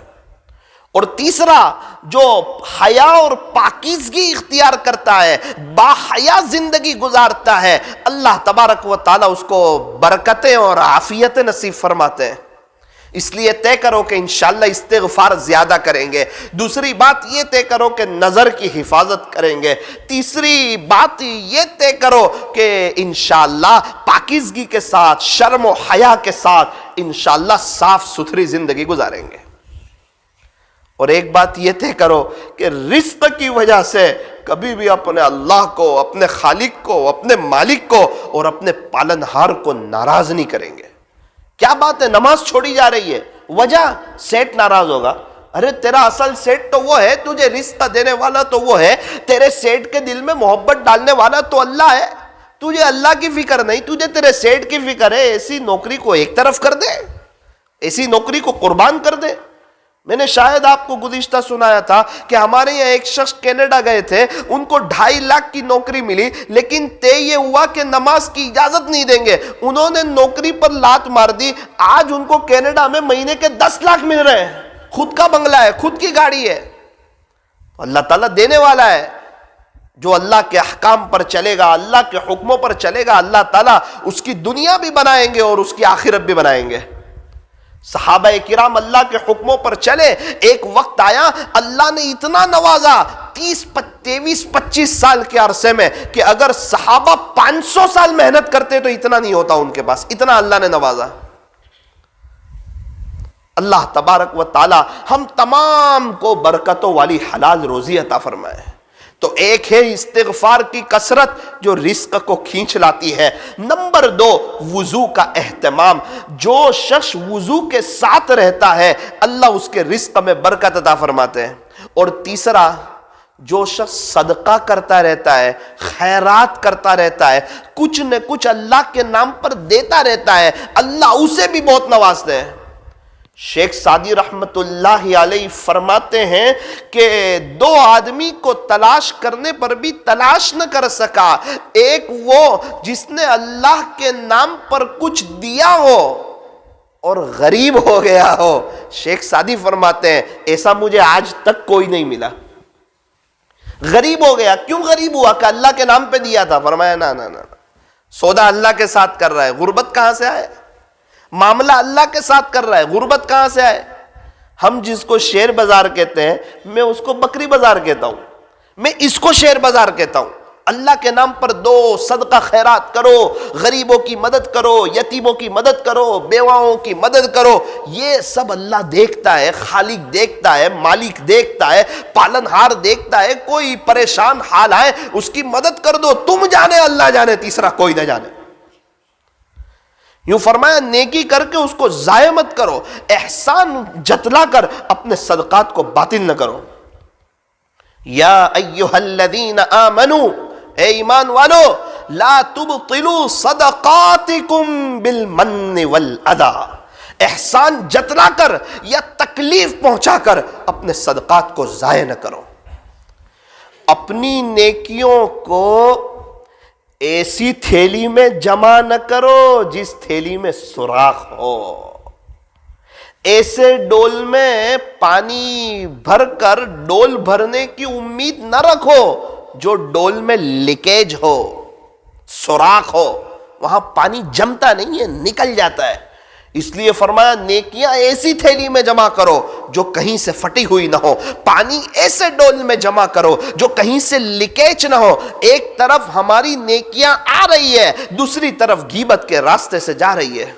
اور تیسرا، جو حیا اور پاکیزگی اختیار کرتا ہے، با حیا زندگی گزارتا ہے، اللہ تبارک و تعالی اس کو برکتیں اور عافیت نصیب فرماتے ہیں. اس لیے طے کرو کہ انشاءاللہ استغفار زیادہ کریں گے. دوسری بات یہ طے کرو کہ نظر کی حفاظت کریں گے. تیسری بات یہ طے کرو کہ انشاءاللہ پاکیزگی کے ساتھ، شرم و حیا کے ساتھ انشاءاللہ صاف ستھری زندگی گزاریں گے. اور ایک بات یہ طے کرو کہ رزق کی وجہ سے کبھی بھی اپنے اللہ کو، اپنے خالق کو، اپنے مالک کو اور اپنے پالنہار کو ناراض نہیں کریں گے. کیا بات ہے، نماز چھوڑی جا رہی ہے، وجہ سیٹ ناراض ہوگا. ارے تیرا اصل سیٹ تو وہ ہے، تجھے رزق دینے والا تو وہ ہے، تیرے سیٹ کے دل میں محبت ڈالنے والا تو اللہ ہے. تجھے اللہ کی فکر نہیں، تجھے تیرے سیٹ کی فکر ہے. ایسی نوکری کو ایک طرف کر دے، ایسی نوکری کو قربان کر دے. میں نے شاید آپ کو گزشتہ سنایا تھا کہ ہمارے یہاں ایک شخص کینیڈا گئے تھے، ان کو 2.5 لاکھ کی نوکری ملی، لیکن طے یہ ہوا کہ نماز کی اجازت نہیں دیں گے. انہوں نے نوکری پر لات مار دی. آج ان کو کینیڈا میں مہینے کے 10 لاکھ مل رہے ہیں. خود کا بنگلہ ہے، خود کی گاڑی ہے. اللہ تعالیٰ دینے والا ہے. جو اللہ کے احکام پر چلے گا، اللہ کے حکموں پر چلے گا، اللہ تعالیٰ اس کی دنیا بھی بنائیں گے اور اس کی آخرت بھی بنائیں گے. صحابہ کرام اللہ کے حکموں پر چلے. ایک وقت آیا اللہ نے اتنا نوازا 23-25 سال کے عرصے میں کہ اگر صحابہ 500 سال محنت کرتے تو اتنا نہیں ہوتا ان کے پاس. اتنا اللہ نے نوازا. اللہ تبارک و تعالی ہم تمام کو برکتوں والی حلال روزی عطا فرمائے. تو ایک ہے استغفار کی کثرت جو رزق کو کھینچ لاتی ہے. نمبر 2 وضو کا اہتمام. جو شخص وضو کے ساتھ رہتا ہے اللہ اس کے رزق میں برکت عطا فرماتے ہیں. اور تیسرا، جو شخص صدقہ کرتا رہتا ہے، خیرات کرتا رہتا ہے، کچھ نہ کچھ اللہ کے نام پر دیتا رہتا ہے، اللہ اسے بھی بہت نوازتے ہیں. شیخ سعدی رحمت اللہ علیہ فرماتے ہیں کہ 2 آدمی کو تلاش کرنے پر بھی تلاش نہ کر سکا. ایک وہ جس نے اللہ کے نام پر کچھ دیا ہو اور غریب ہو گیا ہو. شیخ سعدی فرماتے ہیں ایسا مجھے آج تک کوئی نہیں ملا. غریب ہو گیا. کیوں غریب ہوا؟ کہ اللہ کے نام پہ دیا تھا. فرمایا نا سودا اللہ کے ساتھ کر رہا ہے، غربت کہاں سے آئے؟ معاملہ اللہ کے ساتھ کر رہا ہے، غربت کہاں سے آئے؟ ہم جس کو شیر بازار کہتے ہیں، میں اس کو بکری بازار کہتا ہوں، میں اس کو شیر بازار کہتا ہوں. اللہ کے نام پر دو، صدقہ خیرات کرو، غریبوں کی مدد کرو، یتیموں کی مدد کرو، بیواؤں کی مدد کرو. یہ سب اللہ دیکھتا ہے، خالق دیکھتا ہے، مالک دیکھتا ہے، پالنہار دیکھتا ہے. کوئی پریشان حال آئے اس کی مدد کر دو. تم جانے، اللہ جانے، تیسرا کوئی نہ جانے. یوں فرمایا نیکی کر کے اس کو ضائع مت کرو، احسان جتلا کر اپنے صدقات کو باطل نہ کرو. یا ایھا الذین آمنوا، اے ایمان والو، لا تبطلوا صدقاتکم بالمن والاذی، احسان جتلا کر یا تکلیف پہنچا کر اپنے صدقات کو ضائع نہ کرو. اپنی نیکیوں کو ایسی تھیلی میں جمع نہ کرو جس تھیلی میں سوراخ ہو. ایسے ڈول میں پانی بھر کر ڈول بھرنے کی امید نہ رکھو جو ڈول میں لیکیج ہو. سوراخ ہو، وہاں پانی جمتا نہیں ہے، نکل جاتا ہے. اس لیے فرمایا نیکیاں ایسی تھیلی میں جمع کرو جو کہیں سے پھٹی ہوئی نہ ہو، پانی ایسے ڈول میں جمع کرو جو کہیں سے لیکیج نہ ہو. ایک طرف ہماری نیکیاں آ رہی ہے، دوسری طرف غیبت کے راستے سے جا رہی ہے.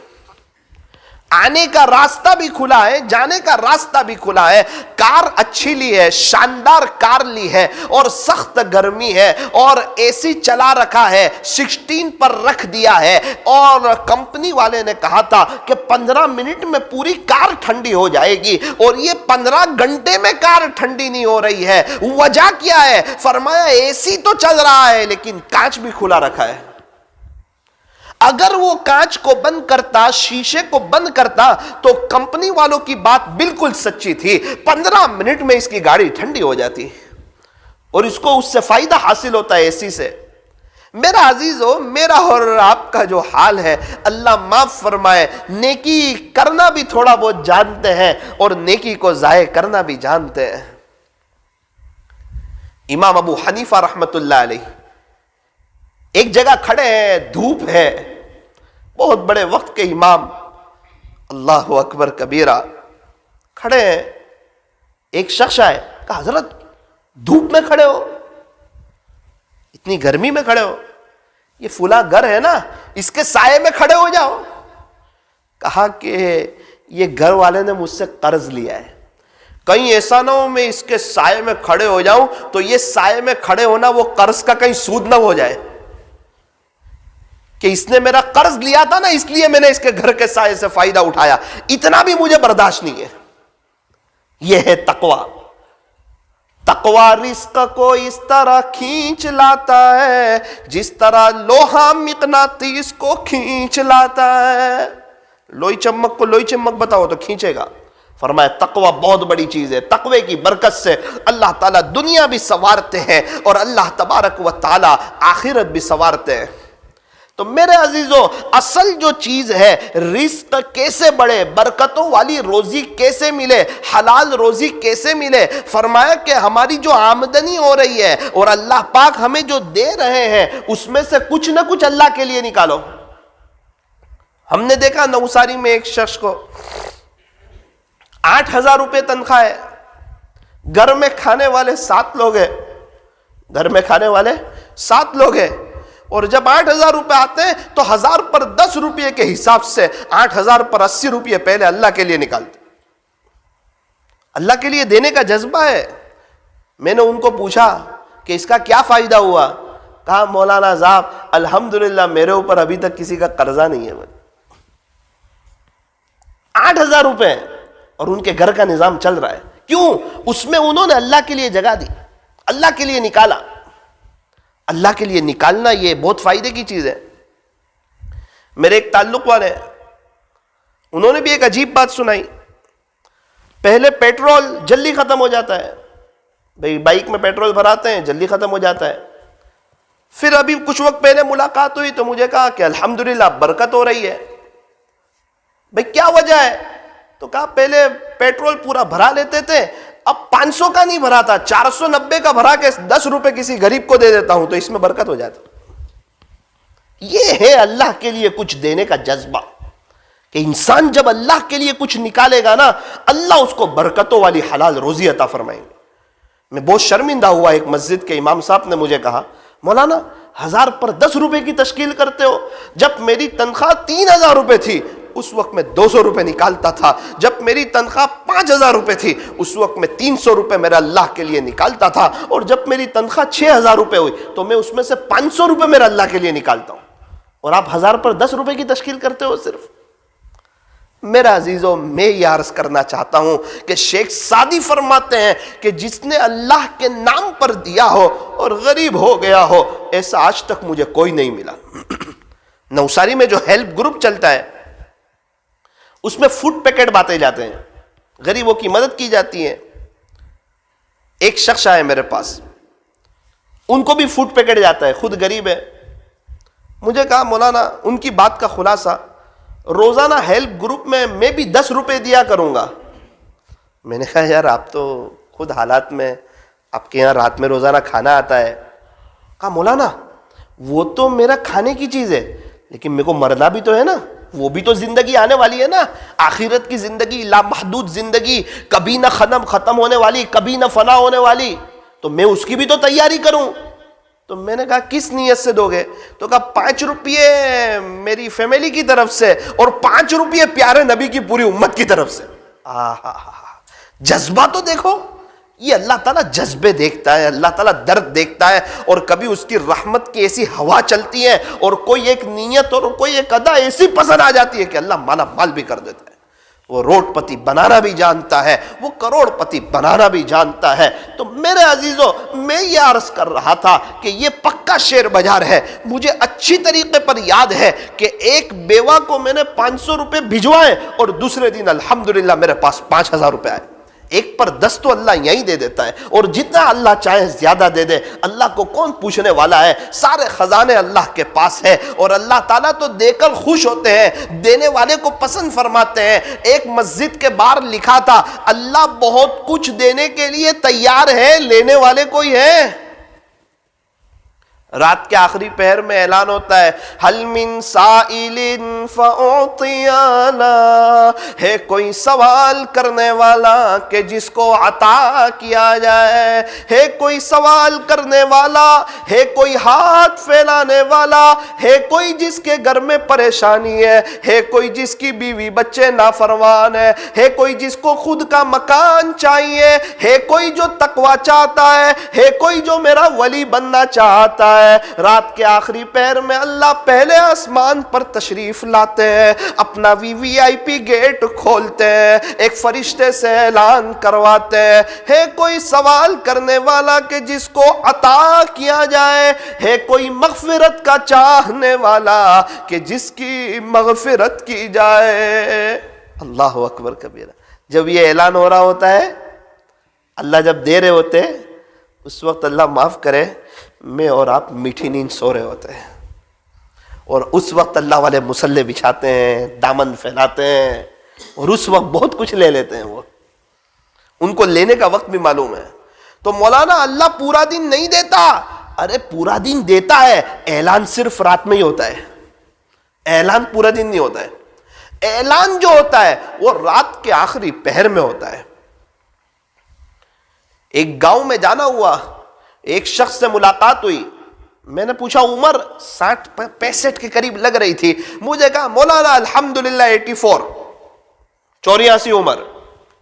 آنے کا راستہ بھی کھلا ہے، جانے کا راستہ بھی کھلا ہے. کار اچھی لی ہے، شاندار کار لی ہے، اور سخت گرمی ہے اور اے سی چلا رکھا ہے، 16 پر رکھ دیا ہے، اور کمپنی والے نے کہا تھا کہ 15 منٹ میں پوری کار ٹھنڈی ہو جائے گی، اور یہ 15 گھنٹے میں کار ٹھنڈی نہیں ہو رہی ہے. وجہ کیا ہے؟ فرمایا اے سی تو چل رہا ہے لیکن کانچ بھی کھلا رکھا ہے. اگر وہ کانچ کو بند کرتا، شیشے کو بند کرتا، تو کمپنی والوں کی بات بالکل سچی تھی، 15 منٹ میں اس کی گاڑی ٹھنڈی ہو جاتی، اور اس کو اس سے فائدہ حاصل ہوتا ہے اے سی سے. میرا عزیزو، میرا اور آپ کا جو حال ہے، اللہ معاف فرمائے. نیکی کرنا بھی تھوڑا بہت جانتے ہیں اور نیکی کو ضائع کرنا بھی جانتے ہیں. امام ابو حنیفہ رحمت اللہ علیہ ایک جگہ کھڑے ہیں، دھوپ ہے، بہت بڑے وقت کے امام، اللہ اکبر کبیرہ، کھڑے ہیں. ایک شخص آئے، کہا حضرت دھوپ میں کھڑے ہو، اتنی گرمی میں کھڑے ہو، یہ فلاں گھر ہے نا، اس کے سائے میں کھڑے ہو جاؤ. کہا کہ یہ گھر والے نے مجھ سے قرض لیا ہے، کہیں ایسا نہ ہو میں اس کے سائے میں کھڑے ہو جاؤں تو یہ سائے میں کھڑے ہونا وہ قرض کا کہیں سود نہ ہو جائے، کہ اس نے میرا قرض لیا تھا نا اس لیے میں نے اس کے گھر کے سائے سے فائدہ اٹھایا، اتنا بھی مجھے برداشت نہیں ہے. یہ ہے تقوی. تقوی رزق کو اس طرح کھینچ لاتا ہے جس طرح لوہا مقناطیس کو کھینچ لاتا ہے. لوئی چمک کو لوئی چمک بتاؤ تو کھینچے گا. فرمایا تقوی بہت بڑی چیز ہے، تقوی کی برکت سے اللہ تعالیٰ دنیا بھی سنوارتے ہیں اور اللہ تبارک و تعالیٰ آخرت بھی سنوارتے ہیں. تو میرے عزیزو، اصل جو چیز ہے، رزق کیسے بڑھے، برکتوں والی روزی کیسے ملے، حلال روزی کیسے ملے. فرمایا کہ ہماری جو آمدنی ہو رہی ہے اور اللہ پاک ہمیں جو دے رہے ہیں اس میں سے کچھ نہ کچھ اللہ کے لیے نکالو. ہم نے دیکھا نوساری میں ایک شخص کو 8,000 روپے تنخواہ ہے، گھر میں کھانے والے 7 لوگ ہیں، گھر میں کھانے والے 7 لوگ ہیں، اور جب 8,000 روپے آتے ہیں تو 1,000 پر 10 روپے کے حساب سے 8,000 پر 80 روپے پہلے اللہ کے لیے نکالتے. اللہ کے لیے دینے کا جذبہ ہے. میں نے ان کو پوچھا کہ اس کا کیا فائدہ ہوا؟ کہا مولانا صاحب الحمدللہ میرے اوپر ابھی تک کسی کا قرضہ نہیں ہے. 8,000 روپے اور ان کے گھر کا نظام چل رہا ہے. کیوں؟ اس میں انہوں نے اللہ کے لیے جگہ دی، اللہ کے لیے نکالا. اللہ کے لیے نکالنا یہ بہت فائدے کی چیز ہے. میرے ایک تعلق والے ہیں، انہوں نے بھی ایک عجیب بات سنائی. پہلے پیٹرول جلدی ختم ہو جاتا ہے، بھئی بائک میں پیٹرول بھراتے ہیں جلدی ختم ہو جاتا ہے. پھر ابھی کچھ وقت پہلے ملاقات ہوئی تو مجھے کہا کہ الحمدللہ برکت ہو رہی ہے. بھئی کیا وجہ ہے؟ تو کہا پہلے پیٹرول پورا بھرا لیتے تھے، اب 500 کا نہیں بھرا تھا، 490 کا بھرا کے 10 روپے کسی غریب کو دے دیتا ہوں تو اس میں برکت ہو جاتی. یہ ہے اللہ کے لیے کچھ دینے کا جذبہ، کہ انسان جب اللہ کے لیے کچھ نکالے گا نا، اللہ اس کو برکتوں والی حلال روزی عطا فرمائیں گے. میں بہت شرمندہ ہوا، ایک مسجد کے امام صاحب نے مجھے کہا مولانا 1,000 پر 10 روپے کی تشکیل کرتے ہو. جب میری تنخواہ 3,000 روپے تھی اس وقت میں 200 روپے نکالتا تھا، جب میری تنخواہ 5,000 روپے تھی اس وقت میں 300 روپے میرا اللہ کے لیے نکالتا تھا، اور جب میری تنخواہ 6,000 روپے ہوئی تو میں اس میں سے 500 روپے میرا اللہ کے لیے نکالتا ہوں، اور آپ 1,000 پر 10 روپے کی تشکیل کرتے ہو صرف. میرا عزیزو، میں یہ عرض کرنا چاہتا ہوں کہ شیخ سعدی فرماتے ہیں کہ جس نے اللہ کے نام پر دیا ہو اور غریب ہو گیا ہو، ایسا آج تک مجھے کوئی نہیں ملا. نوساری میں جو ہیلپ گروپ چلتا ہے اس میں فوڈ پیکٹ بانٹے جاتے ہیں، غریبوں کی مدد کی جاتی ہے. ایک شخص آئے میرے پاس، ان کو بھی فوڈ پیکٹ جاتا ہے، خود غریب ہے. مجھے کہا مولانا ان کی بات کا خلاصہ، روزانہ ہیلپ گروپ میں بھی 10 روپے دیا کروں گا. میں نے کہا یار آپ تو خود حالات میں، آپ کے یہاں رات میں روزانہ کھانا آتا ہے. کہا مولانا وہ تو میرا کھانے کی چیز ہے، لیکن میرے کو مرنا بھی تو ہے نا، وہ بھی تو زندگی آنے والی ہے نا، آخرت کی زندگی، لامحدود زندگی، کبھی نہ ختم ہونے والی، کبھی نہ فنا ہونے والی، تو میں اس کی بھی تو تیاری کروں۔ تو میں نے کہا کس نیت سے دو گے؟ تو کہا 5 روپیے میری فیملی کی طرف سے اور 5 روپیے پیارے نبی کی پوری امت کی طرف سے۔ جذبہ تو دیکھو، یہ اللہ تعالیٰ جذبے دیکھتا ہے، اللہ تعالیٰ درد دیکھتا ہے، اور کبھی اس کی رحمت کی ایسی ہوا چلتی ہے اور کوئی ایک نیت اور کوئی ایک ادا ایسی پسند آ جاتی ہے کہ اللہ مالا مال بھی کر دیتا ہے۔ وہ روڈ پتی بنانا بھی جانتا ہے، وہ کروڑ پتی بنانا بھی جانتا ہے۔ تو میرے عزیزوں، میں یہ عرض کر رہا تھا کہ یہ پکا شیئر بازار ہے۔ مجھے اچھی طریقے پر یاد ہے کہ ایک بیوہ کو میں نے 500 روپے بھجوائے اور دوسرے دن الحمدللہ میرے پاس 5000 روپے آئے۔ ایک پر 10 تو اللہ یہیں دے دیتا ہے، اور جتنا اللہ چاہے زیادہ دے دے، اللہ کو کون پوچھنے والا ہے؟ سارے خزانے اللہ کے پاس ہے، اور اللہ تعالیٰ تو دے کر خوش ہوتے ہیں، دینے والے کو پسند فرماتے ہیں۔ ایک مسجد کے باہر لکھا تھا، اللہ بہت کچھ دینے کے لیے تیار ہے، لینے والے کوئی ہے؟ رات کے آخری پہر میں اعلان ہوتا ہے، حل من سائل فاعطی لا، ہے کوئی سوال کرنے والا کہ جس کو عطا کیا جائے، ہے کوئی سوال کرنے والا، ہے کوئی ہاتھ پھیلانے والا، ہے کوئی جس کے گھر میں پریشانی ہے کوئی جس کی بیوی بچے نافرمان ہے کوئی جس کو خود کا مکان چاہیے، ہے کوئی جو تقوی چاہتا ہے کوئی جو میرا ولی بننا چاہتا ہے۔ رات کے آخری پہر میں اللہ پہلے آسمان پر تشریف لاتے ہیں، اپنا VIP گیٹ کھولتے ہیں، ایک فرشتے سے اعلان کرواتے ہیں، ہے کوئی سوال کرنے والا کہ جس کو عطا کیا جائے، ہے کوئی مغفرت کا چاہنے والا کہ جس کی مغفرت کی جائے۔ اللہ اکبر کبیرہ۔ جب یہ اعلان ہو رہا ہوتا ہے، اللہ جب دے رہے ہوتے ہیں، اس وقت اللہ معاف کرے میں اور آپ میٹھی نیند سو رہے ہوتے ہیں، اور اس وقت اللہ والے مصلے بچھاتے ہیں، دامن پھیلاتے ہیں، اور اس وقت بہت کچھ لے لیتے ہیں۔ وہ ان کو لینے کا وقت بھی معلوم ہے۔ تو مولانا اللہ پورا دن نہیں دیتا، ارے پورا دن دیتا ہے، اعلان صرف رات میں ہی ہوتا ہے، اعلان پورا دن نہیں ہوتا ہے۔ اعلان جو ہوتا ہے وہ رات کے آخری پہر میں ہوتا ہے۔ ایک گاؤں میں جانا ہوا، ایک شخص سے ملاقات ہوئی، میں نے پوچھا عمر 60-65 کے قریب لگ رہی تھی، مجھے کہا مولانا الحمدللہ 84 عمر۔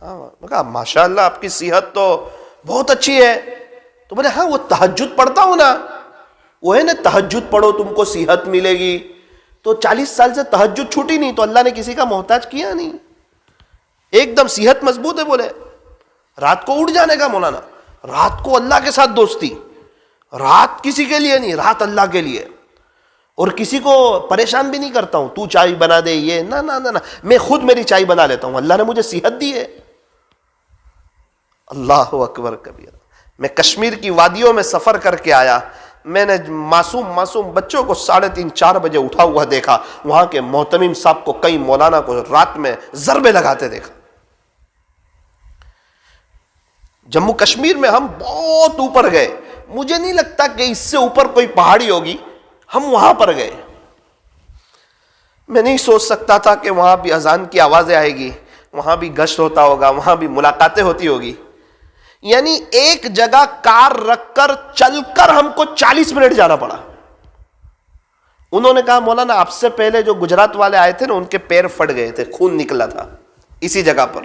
میں کہا ماشاءاللہ آپ کی صحت تو بہت اچھی ہے۔ تو بولے ہاں وہ تہجد پڑھتا ہوں نا، وہ ہے نا تہجد پڑھو تم کو صحت ملے گی۔ تو 40 سال سے تہجد چھوٹی نہیں، تو اللہ نے کسی کا محتاج کیا نہیں، ایک دم صحت مضبوط ہے۔ بولے رات کو اٹھ جانے کا مولانا، رات کو اللہ کے ساتھ دوستی، رات کسی کے لیے نہیں، رات اللہ کے لیے، اور کسی کو پریشان بھی نہیں کرتا ہوں تو چائے بنا دے، یہ نہ نہ نہ، میں خود میری چائے بنا لیتا ہوں، اللہ نے مجھے صحت دی ہے۔ اللہ اکبر کبیرہ۔ میں کشمیر کی وادیوں میں سفر کر کے آیا، میں نے معصوم بچوں کو 3:30-4 بجے اٹھا ہوا دیکھا، وہاں کے محتمم صاحب کو کئی مولانا کو رات میں ضربے لگاتے دیکھا۔ جموں کشمیر میں ہم بہت اوپر گئے، مجھے نہیں لگتا کہ اس سے اوپر کوئی پہاڑی ہوگی، ہم وہاں پر گئے۔ میں نہیں سوچ سکتا تھا کہ وہاں بھی اذان کی آوازیں آئے گی، وہاں بھی گشت ہوتا ہوگا، وہاں بھی ملاقاتیں ہوتی ہوگی۔ یعنی ایک جگہ کار رکھ کر چل کر ہم کو 40 منٹ جانا پڑا۔ انہوں نے کہا مولانا آپ سے پہلے جو گجرات والے آئے تھے نا، ان کے پیر پھٹ گئے تھے، خون نکلا تھا اسی جگہ پر۔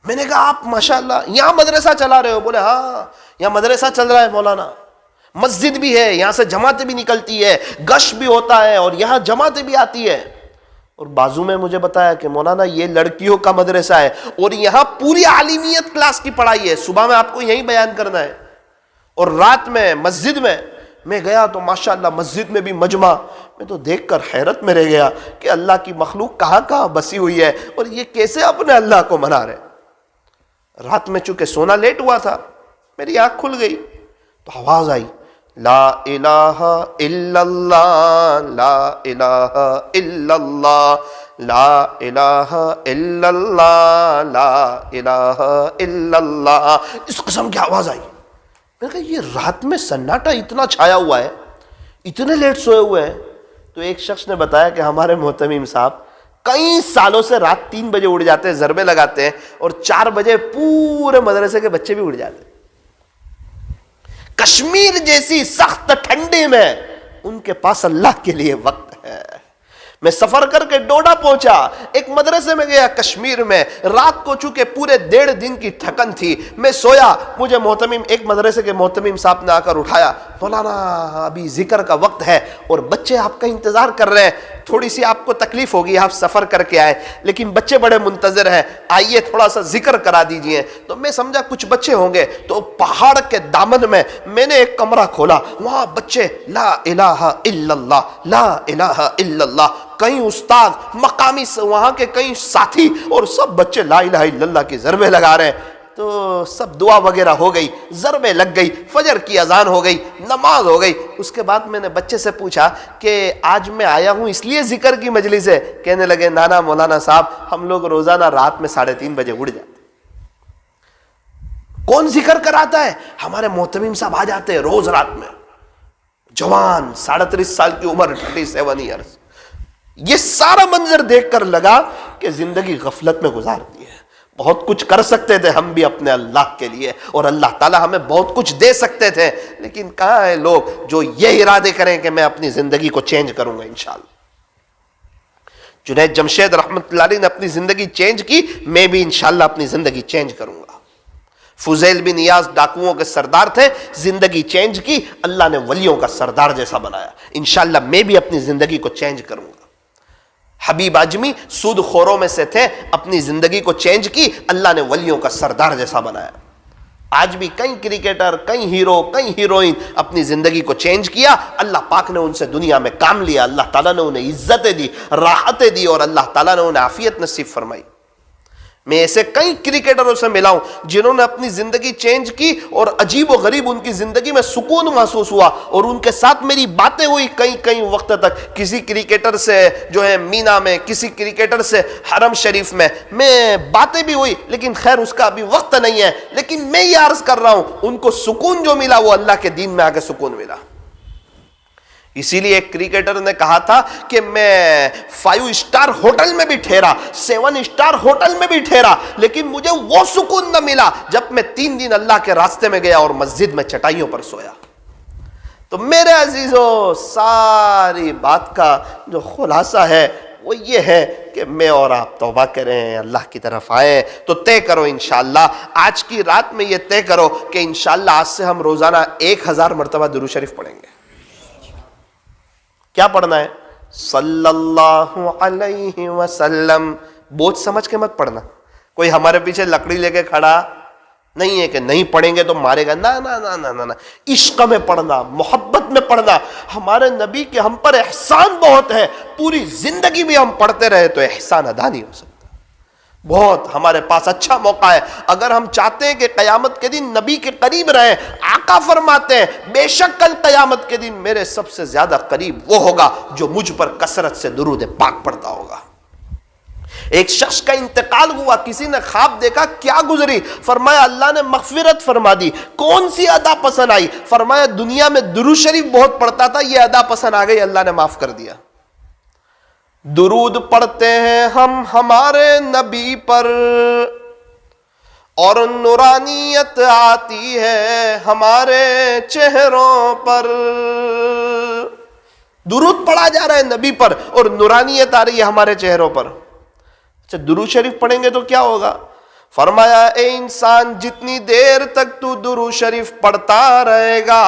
میں نے کہا آپ ماشاءاللہ یہاں مدرسہ چلا رہے ہو؟ بولے ہاں یہاں مدرسہ چل رہا ہے مولانا، مسجد بھی ہے، یہاں سے جماعتیں بھی نکلتی ہے، گشت بھی ہوتا ہے، اور یہاں جماعتیں بھی آتی ہے۔ اور بازو میں مجھے بتایا کہ مولانا یہ لڑکیوں کا مدرسہ ہے، اور یہاں پوری عالمیت کلاس کی پڑھائی ہے، صبح میں آپ کو یہی بیان کرنا ہے، اور رات میں مسجد میں گیا تو ماشاءاللہ مسجد میں بھی مجمع، میں تو دیکھ کر حیرت میں رہ گیا کہ اللہ کی مخلوق کہاں کہاں بسی ہوئی ہے، اور یہ کیسے اپنے اللہ کو منا رہے۔ رات میں چونکہ سونا لیٹ ہوا تھا، میری آنکھ کھل گئی تو آواز آئی، لا الہ الا اللہ، لا الہ الا اللہ، لا الہ الا اللہ، لا الہ الا اللہ، اس قسم کی آواز آئی۔ میں نے کہا یہ رات میں سناٹا اتنا چھایا ہوا ہے, اتنے لیٹ سوئے ہوئے ہیں. تو ایک شخص نے بتایا کہ ہمارے محتمیم صاحب کئی سالوں سے رات 3 بجے اٹھ جاتے ہیں, ضربے لگاتے ہیں, اور 4 بجے پورے مدرسے کے بچے بھی اٹھ جاتے ہیں. کشمیر جیسی سخت ٹھنڈی میں ان کے پاس اللہ کے لیے وقت ہے. میں سفر کر کے ڈوڈا پہنچا, ایک مدرسے میں گیا کشمیر میں. رات کو چونکہ پورے 1.5 دن کی تھکن تھی, میں سویا. مجھے ایک مدرسے کے محتمیم صاحب نے آ کر اٹھایا, مولانا ابھی ذکر کا وقت ہے اور بچے آپ کا انتظار کر رہے ہیں, تھوڑی سی آپ کو تکلیف ہوگی, آپ سفر کر کے آئے, لیکن بچے بڑے منتظر ہیں, آئیے تھوڑا سا ذکر کرا دیجئے. تو میں سمجھا کچھ بچے ہوں گے, تو پہاڑ کے دامن میں نے ایک کمرہ کھولا, وہاں بچے لا الہ الا اللہ, لا الہ الا اللہ, کئی استاد مقامی وہاں کے کئی ساتھی, اور سب بچے لا الہ الا اللہ کی ضربے لگا رہے ہیں. تو سب دعا وغیرہ ہو گئی, ضربے لگ گئی, فجر کی اذان ہو گئی, نماز ہو گئی. اس کے بعد میں نے بچے سے پوچھا کہ آج میں آیا ہوں اس لیے ذکر کی مجلس ہے. کہنے لگے نانا مولانا صاحب ہم لوگ روزانہ رات میں 3:30 بجے اٹھ جاتے. کون ذکر کراتا ہے؟ ہمارے محتمیم صاحب آ جاتے ہیں روز رات میں, جوان 37 سال کی عمر, 37 ایئرز. یہ سارا منظر دیکھ کر لگا کہ زندگی غفلت میں گزار دی ہے. بہت کچھ کر سکتے تھے ہم بھی اپنے اللہ کے لیے, اور اللہ تعالیٰ ہمیں بہت کچھ دے سکتے تھے, لیکن کہاں ہیں لوگ جو یہ ارادے کریں کہ میں اپنی زندگی کو چینج کروں گا انشاءاللہ. جنید جمشید رحمت اللہ علیہ نے اپنی زندگی چینج کی, میں بھی انشاءاللہ اپنی زندگی چینج کروں گا. فضیل بن نیاز ڈاکوؤں کے سردار تھے, زندگی چینج کی, اللہ نے ولیوں کا سردار جیسا بنایا. انشاءاللہ میں بھی اپنی زندگی کو چینج کروں گا. حبیب اعجمی سود خوروں میں سے تھے, اپنی زندگی کو چینج کی, اللہ نے ولیوں کا سردار جیسا بنایا. آج بھی کئی کرکٹر, کئی ہیرو, کئی ہیروئن اپنی زندگی کو چینج کیا, اللہ پاک نے ان سے دنیا میں کام لیا, اللہ تعالیٰ نے انہیں عزتیں دی, راحتیں دی, اور اللہ تعالیٰ نے انہیں عافیت نصیب فرمائی. میں ایسے کئی کرکٹروں سے ملا ہوں جنہوں نے اپنی زندگی چینج کی, اور عجیب و غریب ان کی زندگی میں سکون محسوس ہوا, اور ان کے ساتھ میری باتیں ہوئی کئی وقت تک. کسی کرکٹر سے جو ہے مینا میں, کسی کرکٹر سے حرم شریف میں باتیں بھی ہوئی, لیکن خیر اس کا ابھی وقت نہیں ہے. لیکن میں یہ عرض کر رہا ہوں, ان کو سکون جو ملا وہ اللہ کے دین میں آ کے سکون ملا. اسی لیے ایک کرکٹر نے کہا تھا کہ میں 5 اسٹار ہوٹل میں بھی ٹھہرا, 7 اسٹار ہوٹل میں بھی ٹھہرا, لیکن مجھے وہ سکون نہ ملا جب میں 3 دن اللہ کے راستے میں گیا اور مسجد میں چٹائیوں پر سویا. تو میرے عزیزو, ساری بات کا جو خلاصہ ہے وہ یہ ہے کہ میں اور آپ توبہ کریں, اللہ کی طرف آئیں. تو طے کرو انشاءاللہ, آج کی رات میں یہ طے کرو کہ انشاءاللہ آج سے ہم روزانہ 1000 مرتبہ درود شریف پڑھیں گے. کیا پڑھنا ہے؟ صلی اللہ علیہ وسلم. بوجھ سمجھ کے مت پڑھنا. کوئی ہمارے پیچھے لکڑی لے کے کھڑا نہیں ہے کہ نہیں پڑھیں گے تو مارے گا, نا نا نا نا نا. عشق میں پڑھنا, محبت میں پڑھنا. ہمارے نبی کے ہم پر احسان بہت ہے, پوری زندگی بھی ہم پڑھتے رہے تو احسان ادا نہیں ہو سکتا. بہت ہمارے پاس اچھا موقع ہے. اگر ہم چاہتے ہیں کہ قیامت کے دن نبی کے قریب رہیں, آقا فرماتے ہیں بے شک کل قیامت کے دن میرے سب سے زیادہ قریب وہ ہوگا جو مجھ پر کثرت سے درود پاک پڑھتا ہوگا. ایک شخص کا انتقال ہوا, کسی نے خواب دیکھا, کیا گزری؟ فرمایا اللہ نے مغفرت فرما دی. کون سی ادا پسند آئی؟ فرمایا دنیا میں درود شریف بہت پڑھتا تھا, یہ ادا پسند آ گئی, اللہ نے معاف کر دیا. درود پڑھتے ہیں ہم ہمارے نبی پر, اور نورانیت آتی ہے ہمارے چہروں پر. درود پڑھا جا رہا ہے نبی پر اور نورانیت آ رہی ہے ہمارے چہروں پر. اچھا درود شریف پڑھیں گے تو کیا ہوگا؟ فرمایا اے انسان, جتنی دیر تک تو درود شریف پڑھتا رہے گا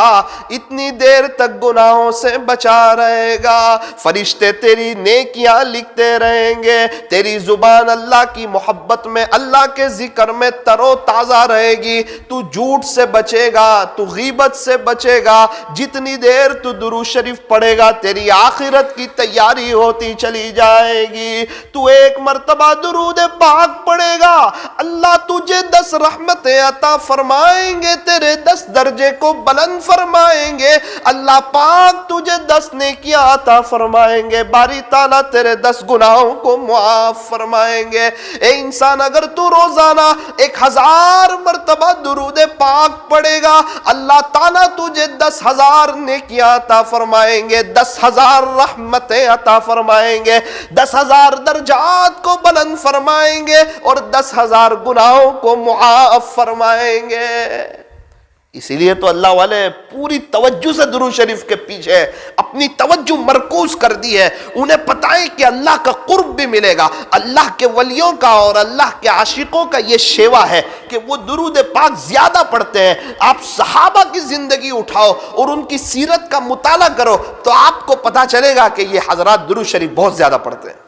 اتنی دیر تک گناہوں سے بچا رہے گا. فرشتے تیری نیکیاں لکھتے رہیں گے, تیری زبان اللہ کی محبت میں, اللہ کے ذکر میں تر و تازہ رہے گی. تو جھوٹ سے بچے گا, تو غیبت سے بچے گا. جتنی دیر تو درود شریف پڑھے گا تیری آخرت کی تیاری ہوتی چلی جائے گی. تو ایک مرتبہ درود پاک پڑھے گا, اللہ اللہ تجھے 10 رحمتیں عطا فرمائیں گے، تیرے 10 درجے کو بلند فرمائیں گے، اللہ پاک تجھے 10 نیکیاں عطا فرمائیں گے، باری تعالیٰ تیرے 10 گناہوں کو معاف فرمائیں گے۔ اے انسان، اگر تو روزانہ 1000 مرتبہ درود پاک پڑھے گا، اللہ تعالیٰ تجھے 10,000 نیکیاں عطا فرمائیں گے، 10,000 رحمتیں عطا فرمائیں گے، 10,000 درجات کو بلند فرمائیں گے اور 10,000 گناہوں کو معاف فرمائیں گے۔ اسی لیے تو اللہ والے پوری توجہ سے درود شریف کے پیچھے اپنی توجہ مرکوز کر دی ہے۔ انہیں پتہ ہے کہ اللہ کا قرب بھی ملے گا، اللہ کے ولیوں کا اور اللہ کے عاشقوں کا یہ شیوا ہے کہ وہ درود پاک زیادہ پڑھتے ہیں۔ آپ صحابہ کی زندگی اٹھاؤ اور ان کی سیرت کا مطالعہ کرو تو آپ کو پتہ چلے گا کہ یہ حضرات درود شریف بہت زیادہ پڑھتے ہیں۔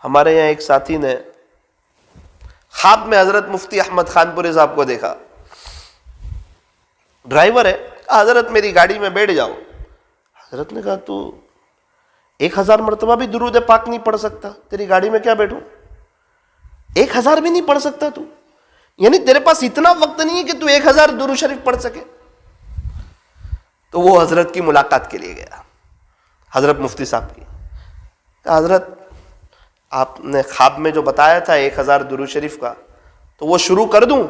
ہمارے یہاں ایک ساتھی نے خواب میں حضرت مفتی احمد خان پوری صاحب کو دیکھا، ڈرائیور ہے، حضرت میری گاڑی میں بیٹھ جاؤ۔ حضرت نے کہا تو 1000 مرتبہ بھی درود پاک نہیں پڑھ سکتا، تیری گاڑی میں کیا بیٹھوں؟ 1000 بھی نہیں پڑھ سکتا تو؟ یعنی تیرے پاس اتنا وقت نہیں ہے کہ تو 1000 درود شریف پڑھ سکے؟ تو وہ حضرت کی ملاقات کے لیے گیا، حضرت مفتی صاحب کی۔ کہا حضرت آپ نے خواب میں جو بتایا تھا 1000 درود شریف کا، تو وہ شروع کر دوں؟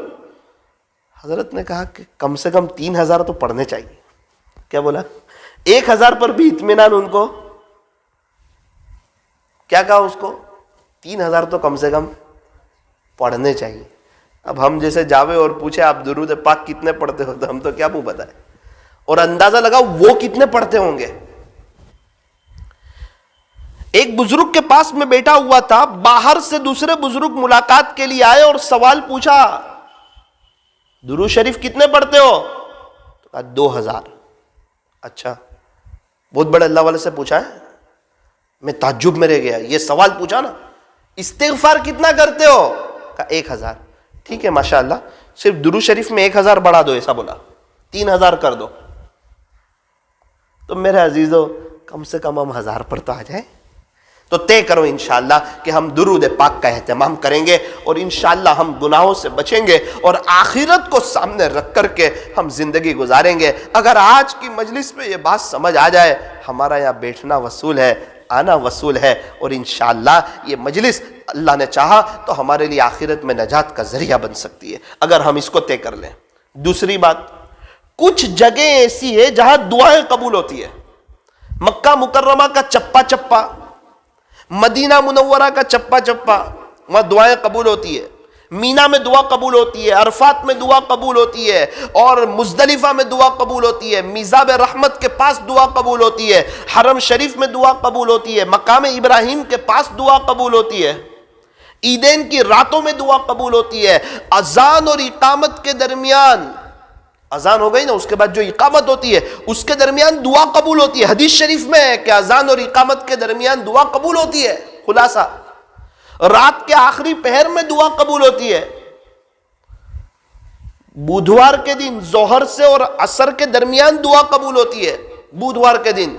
حضرت نے کہا کہ کم سے کم 3000 تو پڑھنے چاہیے۔ کیا بولا؟ 1000 پر بھی اطمینان ان کو؟ کیا کہا اس کو؟ 3000 تو کم سے کم پڑھنے چاہیے۔ اب ہم جیسے جاوے اور پوچھے آپ درود پاک کتنے پڑھتے ہو تو ہم تو کیا منہ بتائیں، اور اندازہ لگاؤ وہ کتنے پڑھتے ہوں گے۔ ایک بزرگ کے پاس میں بیٹھا ہوا تھا، باہر سے دوسرے بزرگ ملاقات کے لیے آئے اور سوال پوچھا درود شریف کتنے پڑھتے ہو؟ تو کہا 2000۔ اچھا، بہت بڑے اللہ والے سے پوچھا ہے؟ میں تعجب میں رہ گیا، یہ سوال پوچھا نا۔ استغفار کتنا کرتے ہو؟ کہا 1000۔ ٹھیک ہے ماشاءاللہ، صرف درود شریف میں 1000 بڑھا دو، ایسا بولا، 3000 کر دو۔ تو میرے عزیزو کم سے کم ہم 1000 پر تو آ جائیں۔ تو طے کرو انشاءاللہ کہ ہم درود پاک کا اہتمام کریں گے اور انشاءاللہ ہم گناہوں سے بچیں گے اور آخرت کو سامنے رکھ کر کے ہم زندگی گزاریں گے۔ اگر آج کی مجلس میں یہ بات سمجھ آ جائے، ہمارا یہاں بیٹھنا وصول ہے، آنا وصول ہے، اور انشاءاللہ یہ مجلس اللہ نے چاہا تو ہمارے لیے آخرت میں نجات کا ذریعہ بن سکتی ہے اگر ہم اس کو طے کر لیں۔ دوسری بات، کچھ جگہ ایسی ہے جہاں دعائیں قبول ہوتی ہے۔ مکہ مکرمہ کا چپا چپا، مدینہ منورہ کا چپا چپا، وہاں دعائیں قبول ہوتی ہے۔ مینا میں دعا قبول ہوتی ہے، عرفات میں دعا قبول ہوتی ہے، اور مزدلفہ میں دعا قبول ہوتی ہے، میزاب رحمت کے پاس دعا قبول ہوتی ہے، حرم شریف میں دعا قبول ہوتی ہے، مقام ابراہیم کے پاس دعا قبول ہوتی ہے، عیدین کی راتوں میں دعا قبول ہوتی ہے، اذان اور اقامت کے درمیان، اذان ہو گئی نا، اس کے بعد جو اقامت ہوتی ہے اس کے درمیان دعا قبول ہوتی ہے۔ حدیث شریف میں ہے کہ اذان اور اقامت کے درمیان دعا قبول ہوتی ہے۔ خلاصہ، رات کے آخری پہر میں دعا قبول ہوتی ہے۔ بدھوار کے دن ظہر سے اور عصر کے درمیان دعا قبول ہوتی ہے، بدھوار کے دن۔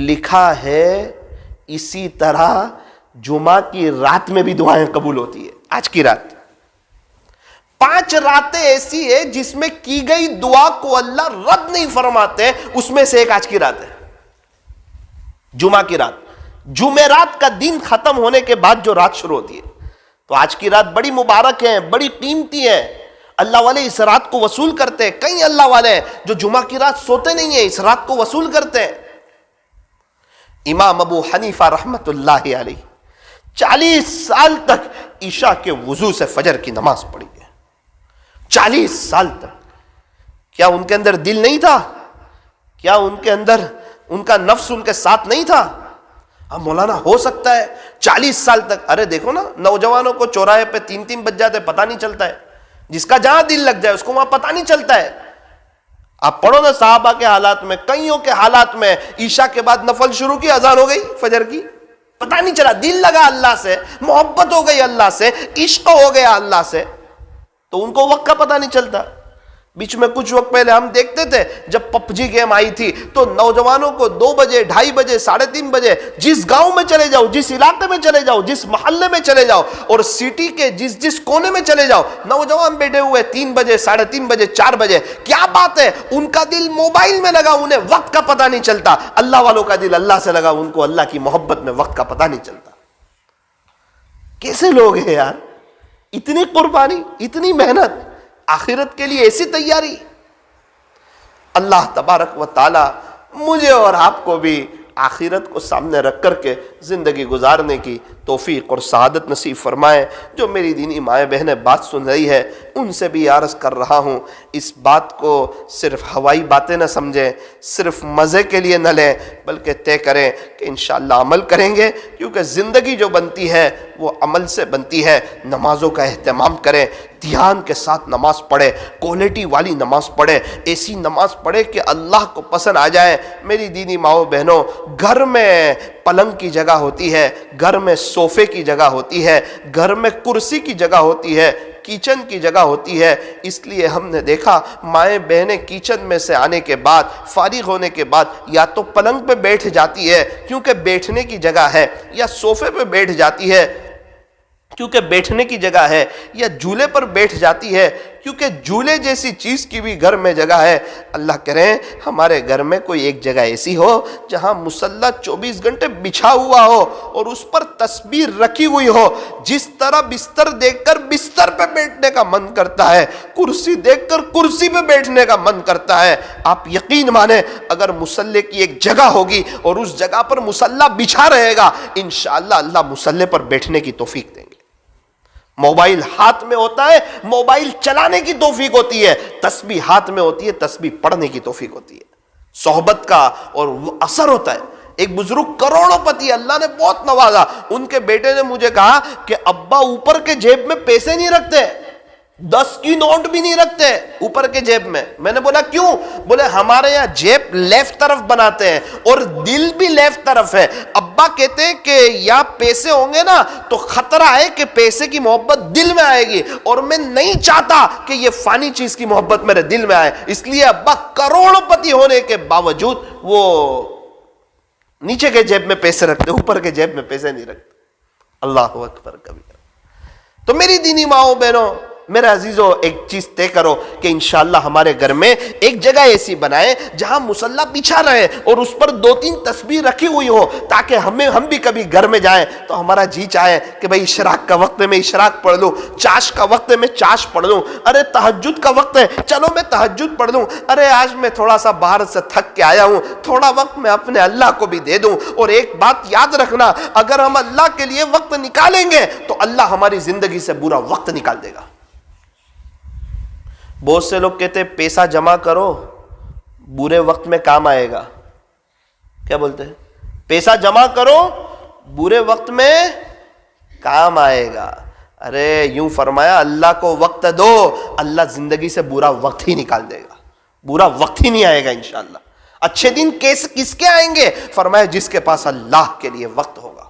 لکھا ہے اسی طرح جمعہ کی رات میں بھی دعائیں قبول ہوتی ہے۔ آج کی رات 5 راتیں ایسی ہے جس میں کی گئی دعا کو اللہ رد نہیں فرماتے، اس میں سے ایک آج کی رات ہے، جمعہ کی رات۔ جمعرات کا دن ختم ہونے کے بعد جو رات شروع ہوتی ہے، تو آج کی رات بڑی مبارک ہے، بڑی قیمتی ہے۔ اللہ والے اس رات کو وصول کرتے ہیں۔ کئی اللہ والے ہیں جو جمعہ کی رات سوتے نہیں ہیں، اس رات کو وصول کرتے ہیں۔ امام ابو حنیفہ رحمت اللہ علیہ 40 سال تک عشاء کے وضو سے فجر کی نماز پڑھی ہے۔ 40 سال تک۔ کیا ان کے اندر دل نہیں تھا؟ کیا ان کے اندر ان کا نفس ان کے ساتھ نہیں تھا؟ اب مولانا ہو سکتا ہے 40 سال تک، ارے دیکھو نا، نوجوانوں کو چوراہے پہ 3 بج جاتے پتہ نہیں چلتا ہے، جس کا جہاں دل لگ جائے اس کو وہاں پتہ نہیں چلتا ہے۔ آپ پڑھو نا صحابہ کے حالات میں، کئیوں کے حالات میں، عشاء کے بعد نفل شروع کی، اذان ہو گئی فجر کی، پتہ نہیں چلا، دل لگا اللہ سے، محبت ہو گئی اللہ سے، عشق ہو گیا اللہ سے، تو ان کو وقت کا پتہ نہیں چلتا۔ بیچ میں کچھ وقت پہلے ہم دیکھتے تھے جب پب جی گیم آئی تھی تو نوجوانوں کو 2 بجے 2:30 بجے 3:30 بجے جس گاؤں میں چلے جاؤ، جس علاقے میں چلے جاؤ، جس محلے میں چلے جاؤ اور سٹی کے جس کونے میں چلے جاؤ، نوجوان بیٹھے ہوئے 3 بجے 3:30 بجے 4 بجے. کیا بات ہے، ان کا دل موبائل میں لگا، انہیں وقت کا پتہ نہیں چلتا. اللہ والوں کا دل اللہ سے لگا، ان کو اللہ کی محبت میں وقت کا پتہ نہیں چلتا. کیسے لوگ ہیں یار، اتنی قربانی، اتنی محنت، آخرت کے لیے ایسی تیاری. اللہ تبارک و تعالی مجھے اور آپ کو بھی آخرت کو سامنے رکھ کر کے زندگی گزارنے کی توفیق اور سعادت نصیب فرمائے. جو میری دینی مائیں بہنیں بات سن رہی ہے ان سے بھی عرض کر رہا ہوں، اس بات کو صرف ہوائی باتیں نہ سمجھیں، صرف مزے کے لیے نہ لیں، بلکہ طے کریں کہ انشاءاللہ عمل کریں گے، کیونکہ زندگی جو بنتی ہے وہ عمل سے بنتی ہے. نمازوں کا اہتمام کریں، دھیان کے ساتھ نماز پڑھے، کوالٹی والی نماز پڑھے، ایسی نماز پڑھے کہ اللہ کو پسند آ جائے. میری دینی ماؤں بہنوں، گھر میں پلنگ کی جگہ ہوتی ہے، گھر میں صوفے کی جگہ ہوتی ہے، گھر میں کرسی کی جگہ ہوتی ہے، کچن کی جگہ ہوتی ہے. اس لیے ہم نے دیکھا مائیں بہنیں کچن میں سے آنے کے بعد، فارغ ہونے کے بعد یا تو پلنگ پہ بیٹھ جاتی ہے کیونکہ بیٹھنے کی جگہ ہے، یا صوفے پہ بیٹھ جاتی ہے کیونکہ بیٹھنے کی جگہ ہے، یا جھولے پر بیٹھ جاتی ہے کیونکہ جھولے جیسی چیز کی بھی گھر میں جگہ ہے. اللہ کریں ہمارے گھر میں کوئی ایک جگہ ایسی ہو جہاں مصلی 24 گھنٹے بچھا ہوا ہو اور اس پر تسبیح رکھی ہوئی ہو. جس طرح بستر دیکھ کر بستر پہ بیٹھنے کا من کرتا ہے، کرسی دیکھ کر کرسی پہ بیٹھنے کا من کرتا ہے. آپ یقین مانیں اگر مصلی کی ایک جگہ ہوگی اور اس جگہ پر مصلی بچھا رہے گا، انشاءاللہ اللہ مصلی پر بیٹھنے کی توفیق دیں گے. موبائل ہاتھ میں ہوتا ہے، موبائل چلانے کی توفیق ہوتی ہے. تسبیح ہاتھ میں ہوتی ہے، تسبیح پڑھنے کی توفیق ہوتی ہے. صحبت کا اور اثر ہوتا ہے. ایک بزرگ کروڑوں پتی، اللہ نے بہت نوازا، ان کے بیٹے نے مجھے کہا کہ ابا اوپر کے جیب میں پیسے نہیں رکھتے، 10 کی نوٹ بھی نہیں رکھتے اوپر کے جیب میں. میں نے بولا کیوں؟ بولے ہمارے یہاں جیب لیفٹ طرف بناتے ہیں اور دل بھی لیفٹ طرف ہے. ابا کہتے ہیں کہ یا پیسے ہوں گے نا تو خطرہ ہے کہ پیسے کی محبت دل میں آئے گی، اور میں نہیں چاہتا کہ یہ فانی چیز کی محبت میرے دل میں آئے. اس لیے ابا کروڑوں پتی ہونے کے باوجود وہ نیچے کے جیب میں پیسے رکھتے، اوپر کے جیب میں پیسے نہیں رکھتے. اللہ اکبر کبیرہ. تو میری دینی ماؤں بہنوں، میرے عزیزوں، ایک چیز طے کرو کہ انشاءاللہ ہمارے گھر میں ایک جگہ ایسی بنائیں جہاں مصلی بچھا رہے اور اس پر 2-3 تسبیح رکھی ہوئی ہو، تاکہ ہم بھی کبھی گھر میں جائیں تو ہمارا جی چاہے کہ بھئی اشراق کا وقت ہے میں اشراق پڑھ لوں، چاش کا وقت ہے میں چاش پڑھ لوں، ارے تہجد کا وقت ہے چلو میں تہجد پڑھ لوں، ارے آج میں تھوڑا سا باہر سے تھک کے آیا ہوں، تھوڑا وقت میں اپنے اللہ کو بھی دے دوں. اور ایک بات یاد رکھنا، اگر ہم اللہ کے لیے وقت نکالیں گے تو اللہ ہماری زندگی سے برا وقت نکال دے گا. بہت سے لوگ کہتے ہیں پیسہ جمع کرو برے وقت میں کام آئے گا. کیا بولتے ہیں؟ پیسہ جمع کرو برے وقت میں کام آئے گا. ارے یوں فرمایا اللہ کو وقت دو، اللہ زندگی سے برا وقت ہی نکال دے گا، برا وقت ہی نہیں آئے گا انشاءاللہ. اچھے دن کس کے آئیں گے؟ فرمایا جس کے پاس اللہ کے لیے وقت ہوگا.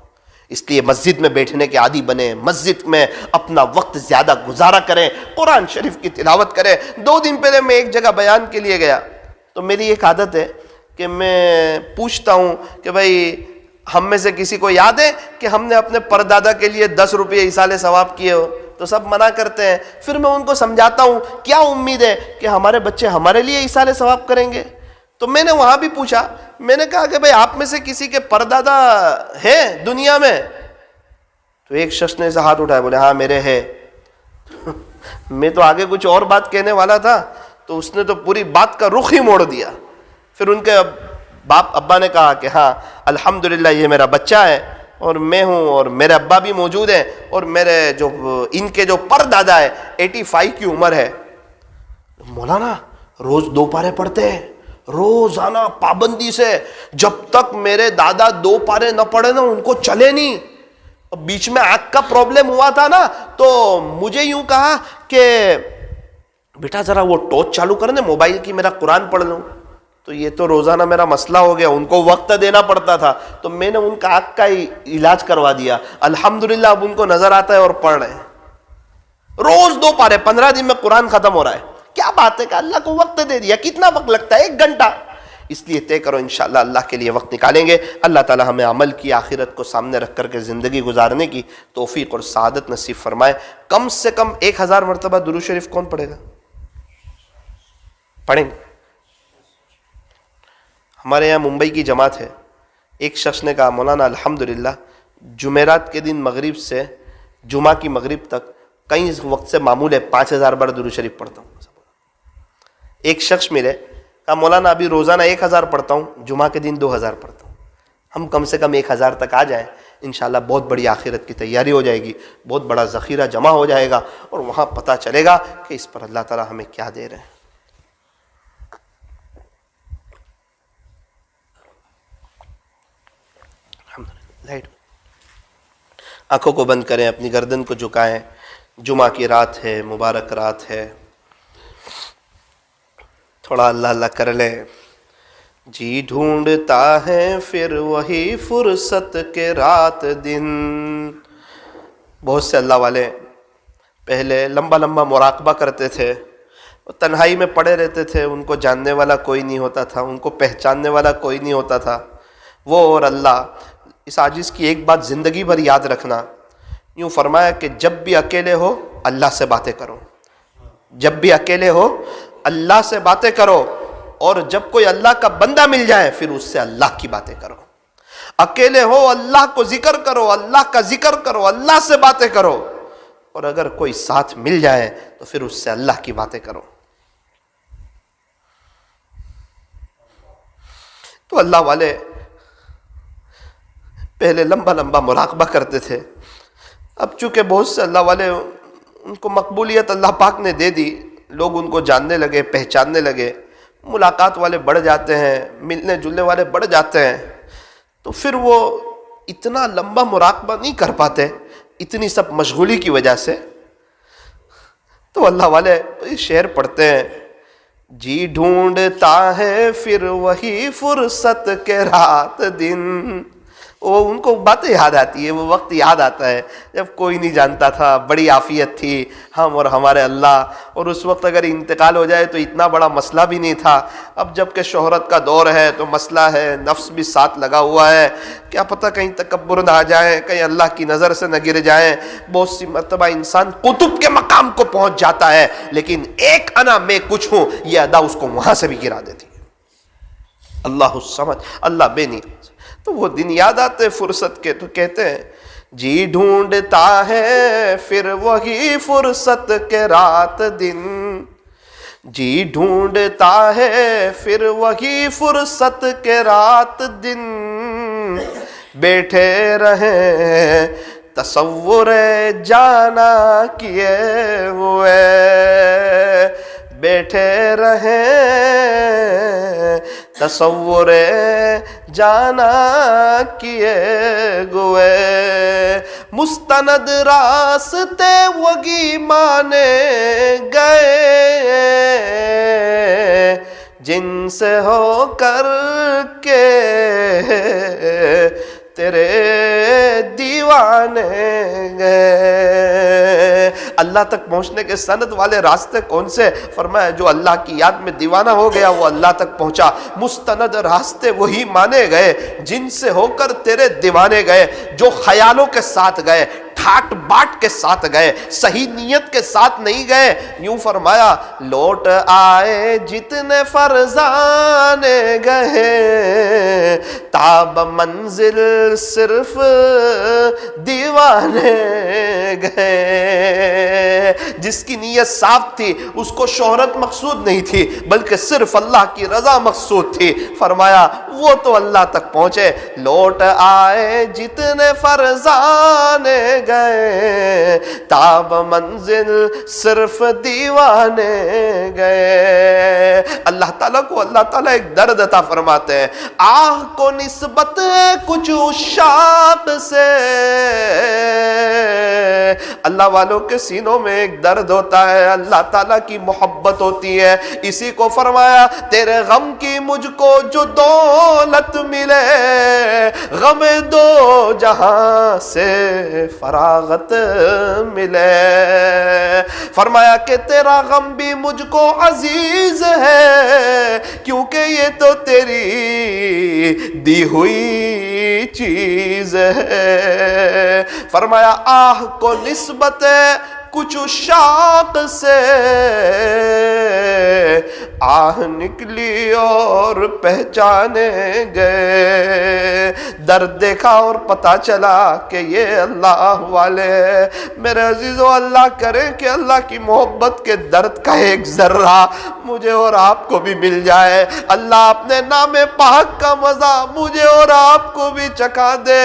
اس لیے مسجد میں بیٹھنے کے عادی بنے، مسجد میں اپنا وقت زیادہ گزارا کریں، قرآن شریف کی تلاوت کریں. 2 دن پہلے میں ایک جگہ بیان کے لیے گیا تو میری ایک عادت ہے کہ میں پوچھتا ہوں کہ بھائی ہم میں سے کسی کو یاد ہے کہ ہم نے اپنے پردادا کے لیے 10 روپے ایصال ثواب کیے ہو؟ تو سب منع کرتے ہیں. پھر میں ان کو سمجھاتا ہوں کیا امید ہے کہ ہمارے بچے ہمارے لیے ایصال ثواب کریں گے؟ تو میں نے وہاں بھی پوچھا، میں نے کہا کہ بھئی آپ میں سے کسی کے پردادا ہے دنیا میں؟ تو ایک شخص نے ہاتھ اٹھایا، بولے ہاں میرے ہے. میں تو آگے کچھ اور بات کہنے والا تھا تو اس نے تو پوری بات کا رخ ہی موڑ دیا. پھر ان کے ابا نے کہا کہ ہاں الحمدللہ یہ میرا بچہ ہے اور میں ہوں اور میرے ابا بھی موجود ہیں اور میرے ان کے جو پردادا ہے 85 کی عمر ہے. مولانا روز 2 پارے پڑھتے ہیں روزانہ پابندی سے، جب تک میرے دادا 2 پارے نہ پڑھے نا ان کو چلے نہیں. بیچ میں آنکھ کا پرابلم ہوا تھا نا تو مجھے یوں کہا کہ بیٹا ذرا وہ ٹارچ چالو کر دے موبائل کی، میرا قرآن پڑھ لوں. تو یہ تو روزانہ میرا مسئلہ ہو گیا، ان کو وقت دینا پڑتا تھا تو میں نے ان کا آنکھ کا علاج کروا دیا. الحمدللہ اب ان کو نظر آتا ہے اور پڑھ رہے ہیں. روز 2 پارے، 15 دن میں قرآن ختم ہو رہا ہے. کیا بات ہے کہ اللہ کو وقت دے دیا، کتنا وقت لگتا ہے؟ 1 گھنٹہ. اس لیے طے کرو انشاءاللہ اللہ کے لیے وقت نکالیں گے. اللہ تعالی ہمیں عمل کی، آخرت کو سامنے رکھ کر کے زندگی گزارنے کی توفیق اور سعادت نصیب فرمائے. کم سے کم 1000 مرتبہ درود شریف کون پڑھے گا؟ پڑھیں گے. ہمارے یہاں ممبئی کی جماعت ہے، ایک شخص نے کہا مولانا الحمدللہ جمعرات کے دن مغرب سے جمعہ کی مغرب تک کئی وقت سے معمول ہے 5000 بار درود شریف پڑھتا ہوں. ایک شخص ملے، کہا مولانا ابھی روزانہ 1000 پڑھتا ہوں، جمعہ کے دن 2000 پڑھتا ہوں. ہم کم سے کم 1000 تک آ جائیں، انشاءاللہ بہت بڑی آخرت کی تیاری ہو جائے گی، بہت بڑا ذخیرہ جمع ہو جائے گا، اور وہاں پتہ چلے گا کہ اس پر اللہ تعالیٰ ہمیں کیا دے رہے ہیں. لائٹ آنکھوں کو بند کریں، اپنی گردن کو جھکائیں. جمعہ کی رات ہے، مبارک رات ہے، تھوڑا اللہ اللہ کر لیں. جی ڈھونڈتا ہے پھر وہی فرصت کے رات دن. بہت سے اللہ والے پہلے لمبا لمبا مراقبہ کرتے تھے، وہ تنہائی میں پڑے رہتے تھے، ان کو جاننے والا کوئی نہیں ہوتا تھا، ان کو پہچاننے والا کوئی نہیں ہوتا تھا. وہ اور اللہ، اس عاجز کی ایک بات زندگی بھر یاد رکھنا. یوں فرمایا کہ جب بھی اکیلے ہو اللہ سے باتیں کرو، جب بھی اکیلے ہو اللہ سے باتیں کرو، اور جب کوئی اللہ کا بندہ مل جائے پھر اس سے اللہ کی باتیں کرو. اکیلے ہو اللہ کو ذکر کرو، اللہ کا ذکر کرو، اللہ سے باتیں کرو، اور اگر کوئی ساتھ مل جائے تو پھر اس سے اللہ کی باتیں کرو. تو اللہ والے پہلے لمبا لمبا مراقبہ کرتے تھے. اب چونکہ بہت سے اللہ والے ان کو مقبولیت اللہ پاک نے دے دی، لوگ ان کو جاننے لگے، پہچاننے لگے، ملاقات والے بڑھ جاتے ہیں، ملنے جلنے والے بڑھ جاتے ہیں، تو پھر وہ اتنا لمبا مراقبہ نہیں کر پاتے اتنی سب مشغولی کی وجہ سے. تو اللہ والے شعر پڑھتے ہیں، جی ڈھونڈتا ہے پھر وہی فرصت کے رات دن. وہ ان کو باتیں یاد آتی ہے، وہ وقت یاد آتا ہے جب کوئی نہیں جانتا تھا، بڑی عافیت تھی ہم اور ہمارے اللہ، اور اس وقت اگر انتقال ہو جائے تو اتنا بڑا مسئلہ بھی نہیں تھا. اب جب کہ شہرت کا دور ہے تو مسئلہ ہے، نفس بھی ساتھ لگا ہوا ہے، کیا پتہ کہیں تکبر نہ آ جائیں، کہیں اللہ کی نظر سے نہ گر جائیں. بہت سی مرتبہ انسان قطب کے مقام کو پہنچ جاتا ہے، لیکن ایک انا میں کچھ ہوں یہ ادا اس کو وہاں سے بھی گرا دیتی ہے. اللہ الصمد، اللہ بے نیاز. تو وہ دن یاد آتے فرصت کے، تو کہتے ہیں جی ڈھونڈتا ہے پھر وہی فرصت کے رات دن. جی ڈھونڈتا ہے پھر وہی فرصت کے رات دن. بیٹھے رہیں تصور جانا کیے ہوئے، بیٹھے رہیں تصور جانا کیے ہوئے. مستند راستے وہی مانے گئے جن سے ہو کر کے تیرے دیوانے گئے. اللہ تک پہنچنے کے سند والے راستے کون سے؟ فرمایا جو اللہ کی یاد میں دیوانہ ہو گیا وہ اللہ تک پہنچا. مستند راستے وہی مانے گئے جن سے ہو کر تیرے دیوانے گئے. جو خیالوں کے ساتھ گئے، ٹھاٹ باٹ کے ساتھ گئے، صحیح نیت کے ساتھ نہیں گئے. یوں فرمایا لوٹ آئے جتنے فرزانے گئے، تاب منزل صرف دیوانے گئے. جس کی نیت صاف تھی اس کو شہرت مقصود نہیں تھی بلکہ صرف اللہ کی رضا مقصود تھی. فرمایا وہ تو اللہ تک پہنچے. لوٹ آئے جتنے فرزانے گئے، تاب منزل صرف دیوانے گئے. اللہ تعالیٰ کو اللہ تعالیٰ ایک درد عطا فرماتے ہیں. آہ کو نسبت کچھ عشاق سے، اللہ والوں کے سینوں میں ایک درد ہوتا ہے، اللہ تعالیٰ کی محبت ہوتی ہے. اسی کو فرمایا تیرے غم کی مجھ کو جو دولت ملے، غم دو جہاں سے فراغت ملے. فرمایا کہ تیرا غم بھی مجھ کو عزیز ہے، کیونکہ یہ تو تیری دی ہوئی چیز ہے. فرمایا آہ کو نسبت کچھ عشاق سے آہ نکلی اور پہچانے گئے. درد دیکھا اور پتا چلا کہ یہ اللہ والے. میرے عزیزو، اللہ کرے کہ اللہ کی محبت کے درد کا ایک ذرہ مجھے اور آپ کو بھی مل جائے. اللہ اپنے نام پاک کا مزہ مجھے اور آپ کو بھی چکھا دے.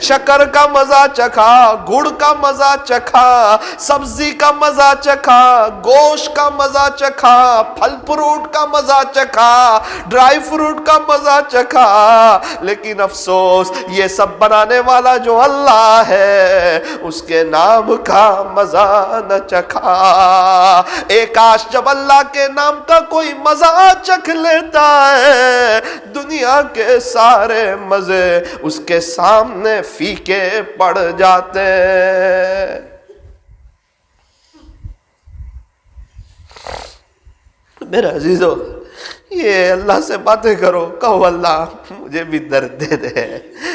شکر کا مزہ چکھا، گڑ کا مزہ چکھا، سبزی کا مزہ چکھا، گوشت کا مزہ چکھا، پھل فروٹ کا مزہ چکھا، ڈرائی فروٹ کا مزہ چکھا. لیکن افسوس یہ سب بنانے والا جو اللہ ہے اس کے نام کا مزہ نہ چکھا. ایک کاش جب اللہ کے نام کا کوئی مزہ چکھ لیتا ہے، دنیا کے سارے مزے اس کے سامنے پھیکے پڑ جاتے ہیں. میرے عزیزو، یہ اللہ سے باتیں کرو، کہو اللہ مجھے بھی درد دے دے،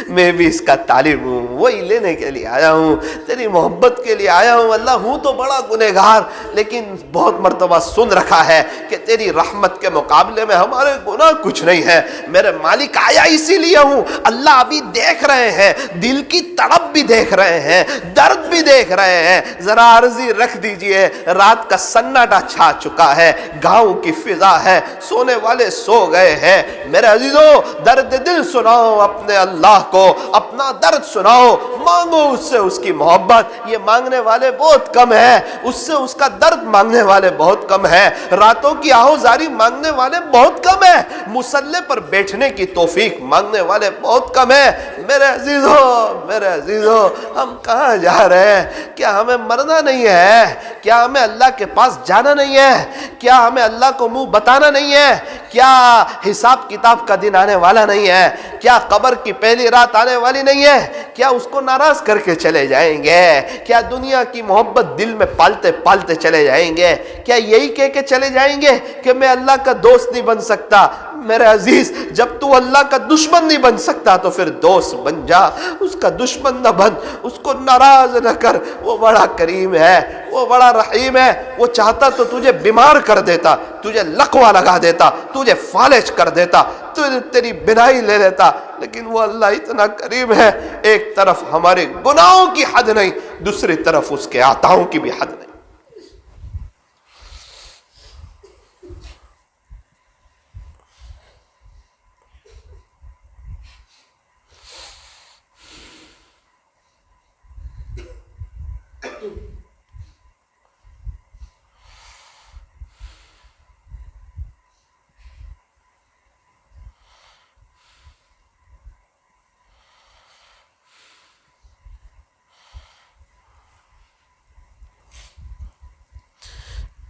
میں بھی اس کا طالب ہوں، وہی لینے کے لیے آیا ہوں، تیری محبت کے لیے آیا ہوں. اللہ ہوں تو بڑا گنہگار، لیکن بہت مرتبہ سن رکھا ہے کہ تیری رحمت کے مقابلے میں ہمارے گناہ کچھ نہیں ہے. میرے مالک آیا اسی لیے ہوں. اللہ ابھی دیکھ رہے ہیں، دل کی تڑپ بھی دیکھ رہے ہیں، درد بھی دیکھ رہے ہیں. ذرا عرضی رکھ دیجئے، رات کا سناٹا چھا چکا ہے، گاؤں کی فضا ہے، سونے والے سو گئے ہیں. میرے عزیزو، درد دل سناؤ اپنے اللہ کو، اپنا درد سناؤ، مانگو اس سے اس کی محبت. یہ مانگنے والے بہت کم ہیں، اس سے اس کا درد مانگنے والے بہت کم ہیں، راتوں کی آہوزاری مانگنے والے بہت کم ہیں، مصلی پر بیٹھنے کی توفیق مانگنے والے بہت کم ہیں. میرے عزیزو، میرے عزیزو، ہم کہاں جا رہے ہیں؟ کیا ہمیں مرنا نہیں ہے؟ کیا ہمیں اللہ کے پاس جانا نہیں ہے؟ کیا ہمیں اللہ کو منہ بتانا نہیں ہے؟ کیا حساب کتاب کا دن آنے والا نہیں ہے؟ کیا قبر کی پہلی رات آنے والی نہیں ہے؟ کیا اس کو ناراض کر کے چلے جائیں گے؟ کیا دنیا کی محبت دل میں پالتے پالتے چلے جائیں گے؟ کیا یہی کہہ کے چلے جائیں گے کہ میں اللہ کا دوست نہیں بن سکتا؟ میرے عزیز، جب تو اللہ کا دشمن نہیں بن سکتا تو پھر دوست بن جا. اس کا دشمن نہ بن، اس کو ناراض نہ کر. وہ بڑا کریم ہے، وہ بڑا رحیم ہے. وہ چاہتا تو تجھے بیمار کر دیتا، تجھے لقوہ لگا دیتا، تجھے فالج کر دیتا، تیری بینائی لے لیتا. لیکن وہ اللہ اتنا کریم ہے، ایک طرف ہمارے گناہوں کی حد نہیں، دوسری طرف اس کے عطاؤں کی بھی حد نہیں.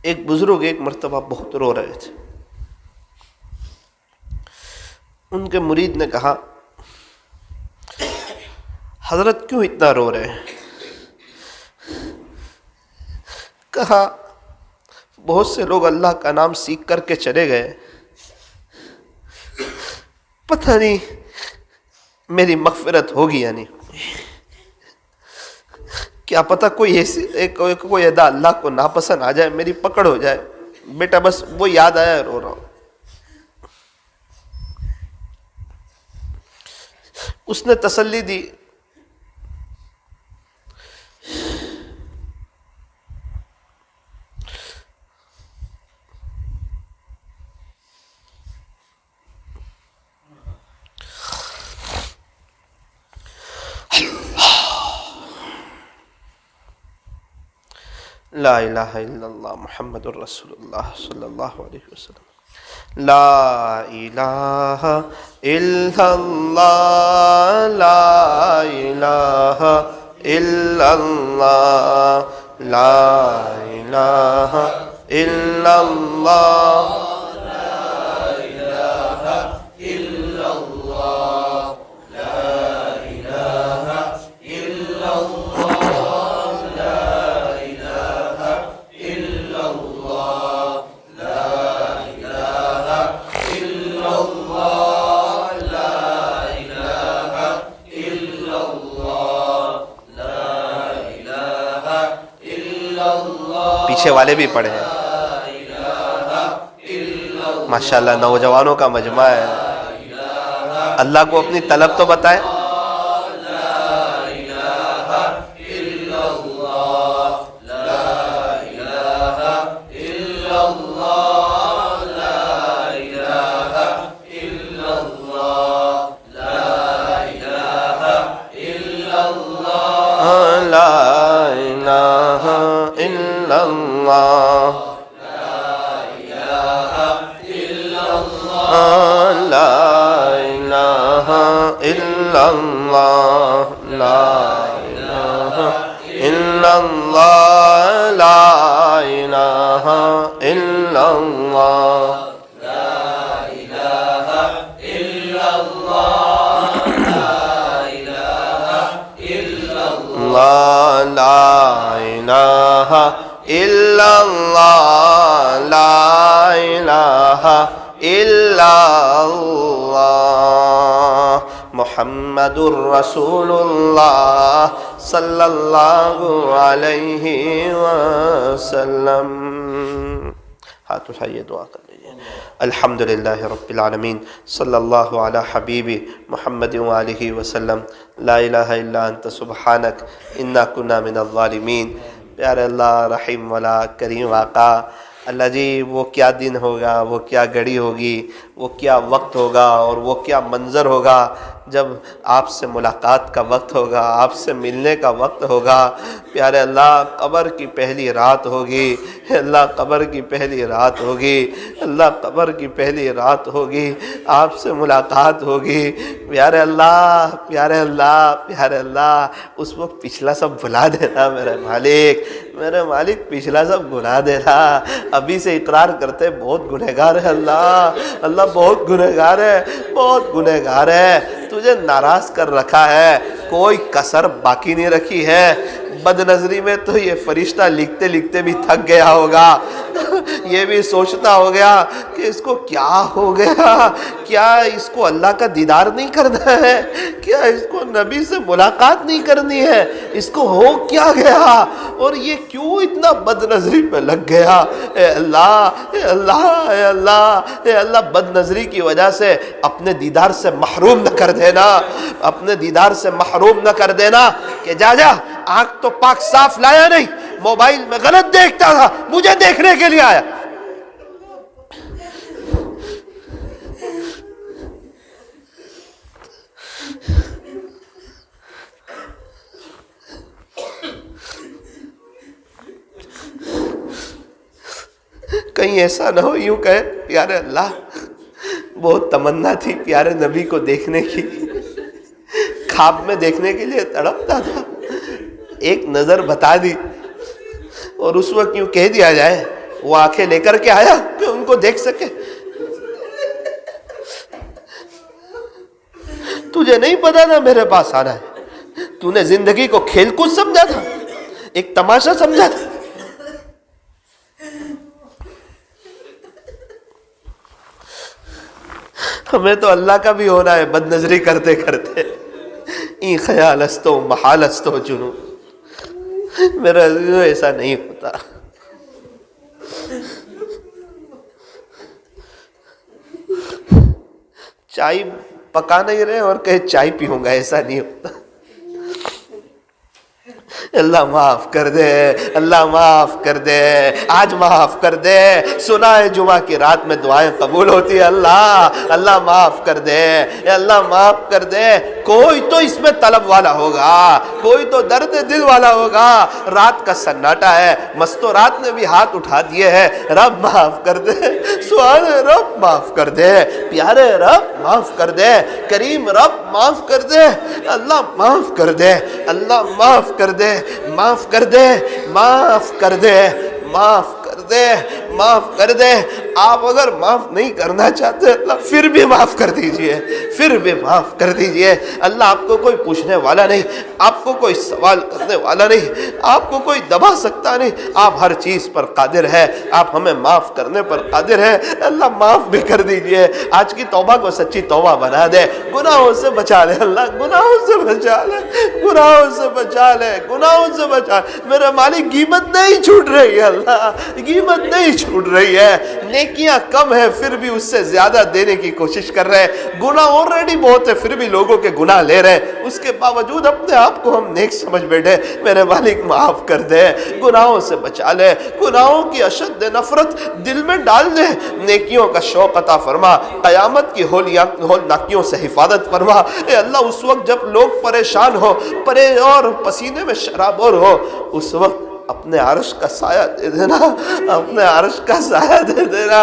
ایک بزرگ ایک مرتبہ بہت رو رہے تھے. ان کے مرید نے کہا، حضرت کیوں اتنا رو رہے ہیں؟ کہا، بہت سے لوگ اللہ کا نام سیکھ کر کے چلے گئے، پتہ نہیں میری مغفرت ہوگی یا نہیں. کیا پتہ کوئی ادا اللہ کو ناپسند آ جائے، میری پکڑ ہو جائے. بیٹا بس وہ یاد آیا، رو رہا ہوں. اس نے تسلی دی، لا الہ الا اللہ محمد الرسول اللہ صلی اللہ علیہ وسلم. لا الہ الا اللہ، لا الہ الا اللہ، لا الہ الا اللہ، پیچھے والے بھی پڑھے ہیں ماشاءاللہ، نوجوانوں کا مجمع ہے. اللہ کو اپنی طلب تو بتائیں. محمد الرسول اللہ صلی اللہ علیہ وسلم. ہاتھ اٹھائیے دعا کر لیجیے. الحمدللہ رب العالمین، صلی اللہ علی حبیبی محمد وآلہ وسلم. لا الہ الا انت سبحانک انا کنا من الظالمین. پیارے اللہ، رحیم والا، کریم آقا، اللہ جی وہ کیا دن ہوگا، وہ کیا گھڑی ہوگی، وہ کیا وقت ہوگا اور وہ کیا منظر ہوگا جب آپ سے ملاقات کا وقت ہوگا، آپ سے ملنے کا وقت ہوگا. پیارے اللہ، قبر کی پہلی رات ہوگی. اللہ، قبر کی پہلی رات ہوگی. اللہ، قبر کی پہلی رات ہوگی. آپ سے ملاقات ہوگی. پیارے اللہ، پیارے اللہ، پیارے اللہ، اس وقت پچھلا سب بھلا دینا میرے مالک، میرے مالک، پچھلا سب بھلا دینا. ابھی سے اقرار کرتے بہت گنہگار ہے اللہ، اللہ بہت گنہگار ہے، بہت گنہگار ہے. تجھے ناراض کر رکھا ہے، کوئی کسر باقی نہیں رکھی ہے. بد نظری میں تو یہ فرشتہ لکھتے لکھتے بھی تھک گیا ہوگا، یہ بھی سوچتا ہو گیا کہ اس کو کیا ہو گیا، کیا اس کو اللہ کا دیدار نہیں کرنا ہے، کیا اس کو نبی سے ملاقات نہیں کرنی ہے، اس کو ہو کیا گیا اور یہ کیوں اتنا بد نظری پہ لگ گیا. اے اللہ، اے اللہ، اے اللہ، اے اللہ، بد نظری کی وجہ سے اپنے دیدار سے محروم نہ کر دینا، اپنے دیدار سے محروم نہ کر دینا. کہ جا آنکھ تو پاک صاف لایا نہیں، موبائل میں غلط دیکھتا تھا، مجھے دیکھنے کے لیے آیا. کہیں ایسا نہ ہو یوں کہے پیارے اللہ بہت تمنا تھی پیارے نبی کو دیکھنے کی، خواب میں دیکھنے کے لیے تڑپتا تھا، ایک نظر بتا دی اور اس وقت یوں کہہ دیا جائے وہ آنکھیں لے کر کے آیا کہ ان کو دیکھ سکے. تجھے نہیں پتا تھا میرے پاس آنا ہے، تو نے زندگی کو کھیل کود سمجھا تھا، ایک تماشا سمجھا تھا. ہمیں تو اللہ کا بھی ہونا ہے بد نظری کرتے کرتے. این خیال استو محال استو جنو، میرا ایسا نہیں ہوتا. چائے پکا نہیں رہے اور کہے چائے پیوں گا، ایسا نہیں ہوتا. اللہ معاف کر دے، اللہ معاف کر دے، آج معاف کر دے۔ سنا ہے جمعہ کی رات میں دعائیں قبول ہوتی ہے، اللہ معاف کر دے، اللہ معاف کر دے۔ کوئی تو اس میں طلب والا ہوگا، کوئی تو درد دل والا ہوگا۔ رات کا سناٹا ہے، مستورات نے بھی ہاتھ اٹھا دیے ہیں، رب معاف کر دے، سبحان رب معاف کر دے، پیارے رب معاف کر دے، کریم رب معاف کر دے، اللہ معاف کر دے، اللہ معاف کر دے، معاف کر دے، معاف کر دے، معاف کر دے، معاف کر دے۔ آپ اگر معاف نہیں کرنا چاہتے اللہ پھر بھی معاف کر دیجئے، پھر بھی معاف کر دیجئے۔ اللہ آپ کو کوئی پوچھنے والا نہیں، آپ کو کوئی سوال کرنے والا نہیں، آپ کو کوئی دبا سکتا نہیں، آپ ہر چیز پر قادر ہے، آپ ہمیں معاف کرنے پر قادر ہے۔ اللہ معاف بھی کر دیجئے، آج کی توبہ کو سچی توبہ بنا دے، گناہوں سے بچا لے اللہ، گناہوں سے بچا لے، گناہوں سے بچا لے، گناہوں سے بچا لے۔ میرے مالک غیبت نہیں چھوٹ رہی ہے اللہ، غیبت نہیں چھوٹ رہی ہے، نیکیاں کم ہے پھر بھی اس سے زیادہ دینے کی کوشش کر رہے ہیں، گناہ آلریڈی بہت ہے پھر بھی لوگوں کے گناہ لے رہے ہیں، اس کے باوجود اپنے آپ کو ہم نیک سمجھ بیٹھے۔ میرے مالک معاف کر دے، گناہوں سے بچا لے، گناہوں کی اشد نفرت دل میں ڈال دے، نیکیوں کا شوق عطا فرما، قیامت کی ہولناکیوں سے حفاظت فرما۔ اے اللہ اس وقت جب لوگ پریشان ہو اور پسینے میں شرابور ہو، اس وقت اپنے عرش کا سایہ دے دینا، اپنے عرش کا سایہ دے دینا،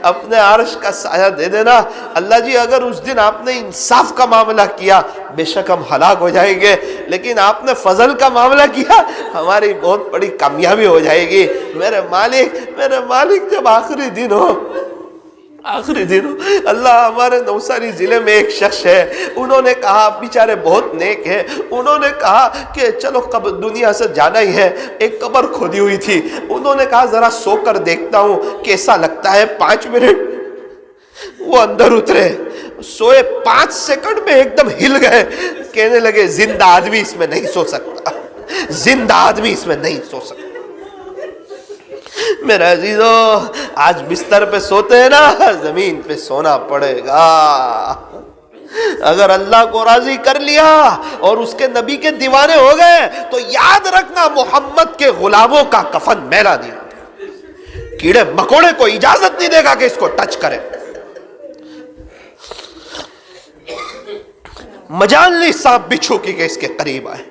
اپنے عرش کا سایہ دے دینا۔ اللہ جی اگر اس دن آپ نے انصاف کا معاملہ کیا بے شک ہم ہلاک ہو جائیں گے، لیکن آپ نے فضل کا معاملہ کیا ہماری بہت بڑی کامیابی ہو جائے گی۔ میرے مالک جب آخری دن ہو، آخری دن اللہ، ہمارے نوساری ضلع میں ایک شخص ہے، انہوں نے کہا بیچارے بہت نیک ہیں، انہوں نے کہا کہ چلو دنیا سے جانا ہی ہے، ایک قبر کھودی ہوئی تھی، انہوں نے کہا ذرا سو کر دیکھتا ہوں کیسا لگتا ہے 5 منٹ۔ وہ اندر اترے، سوئے 5 سیکنڈ میں ایک دم ہل گئے، کہنے لگے زندہ آدمی اس میں نہیں سو سکتا، زندہ آدمی اس میں نہیں سو سکتا۔ میرا عزیزو آج بستر پہ سوتے ہیں نا، زمین پہ سونا پڑے گا۔ اگر اللہ کو راضی کر لیا اور اس کے نبی کے دیوانے ہو گئے تو یاد رکھنا محمد کے غلاموں کا کفن میلا نہیں ہوگا، کیڑے مکوڑے کو اجازت نہیں دے گا کہ اس کو ٹچ کرے۔ مجال نہیں سانپ بچھو کی کہ اس کے قریب آئے،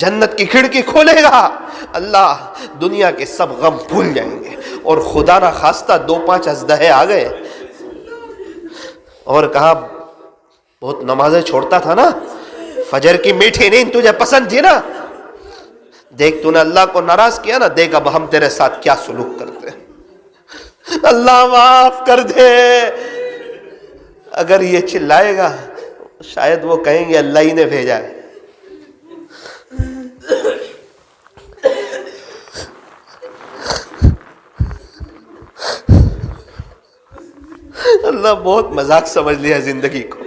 جنت کی کھڑکی کھولے گا، اللہ دنیا کے سب غم بھول جائیں گے۔ اور خدا نہ خواستہ 2-5 اژدہے آ گئے اور کہا بہت نمازیں چھوڑتا تھا نا، فجر کی میٹھی نیند تجھے پسند تھی نا، دیکھ تو نے اللہ کو ناراض کیا نا، دیکھ اب ہم تیرے ساتھ کیا سلوک کرتے ہیں، اللہ معاف کر دے۔ اگر یہ چلائے گا شاید وہ کہیں گے اللہ ہی نے بھیجا ہے۔ اللہ بہت مذاق سمجھ لیا زندگی کو،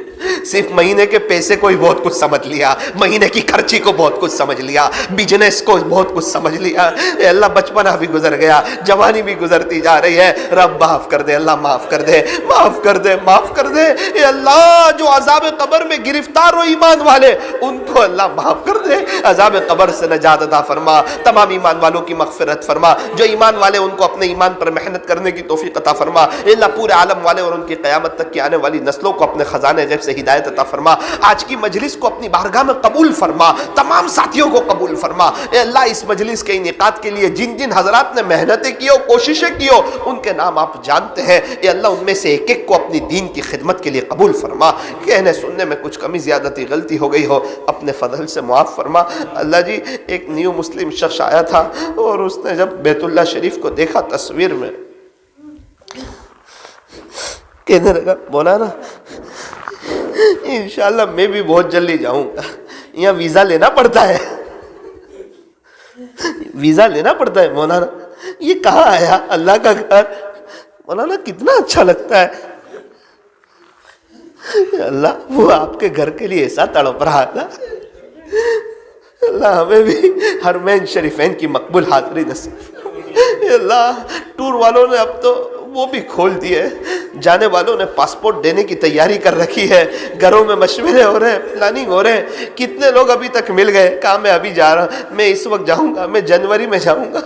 صرف مہینے کے پیسے کو ہی بہت کچھ سمجھ لیا، مہینے کی خرچی کو بہت کچھ سمجھ لیا، بزنس کو بہت کچھ سمجھ لیا۔ اے اللہ بچپنا بھی گزر گیا، جوانی بھی گزرتی جا رہی ہے، رب معاف کر دے، اللہ معاف کر دے، معاف کر دے، معاف کر دے۔ اے اللہ جو عذاب قبر میں گرفتار ہو ایمان والے ان کو اللہ معاف کر دے، عذاب قبر سے نجات عطا فرما، تمام ایمان والوں کی مغفرت فرما، جو ایمان والے ان کو اپنے ایمان پر محنت کرنے کی توفیق عطا فرما۔ اے اللہ پورے عالم والے اور ان کی قیامت تک کی آنے والی نسلوں کو اپنے خزانے غیب سے ہدایت عطا فرما، آج کی مجلس کو اپنی بارگاہ میں قبول فرما، تمام ساتھیوں کو قبول فرما۔ اے اللہ اس مجلس کے انعقاد کے لیے جن جن حضرات نے محنتیں کی ہو، کوششیں کی ہو، ان کے نام آپ جانتے ہیں۔ اے اللہ ان میں سے ایک ایک کو اپنی دین کی خدمت کے لیے قبول فرما، کہنے سننے میں کچھ کمی زیادتی غلطی ہو گئی ہو اپنے فضل سے معاف فرما۔ اللہ جی ایک نیو مسلم شخص آیا تھا اور اس نے جب بیت اللہ شریف کو دیکھا تصویر میں، کہنے لگا مولانا انشاءاللہ میں بھی بہت جلدی جاؤں گا، یہاں ویزا لینا پڑتا ہے، ویزا لینا پڑتا ہے مولانا، یہ کہاں آیا اللہ کا گھر، مولانا کتنا اچھا لگتا ہے۔ اللہ وہ آپ کے گھر کے لیے ایسا تڑپ رہا تھا، اللہ ہمیں بھی حرمین شریفین کی مقبول حاضری نصیب۔ اللہ ٹور والوں نے اب تو وہ بھی کھول دیے. جانے والوں نے پاسپورٹ دینے کی تیاری کر رکھی ہے, گھروں میں مشورے ہو رہے ہیں, پلاننگ ہو رہے ہیں. کتنے لوگ ابھی تک مل گئے, کہا میں ابھی جا رہا ہوں, میں اس وقت جاؤں گا, میں جنوری میں جاؤں گا.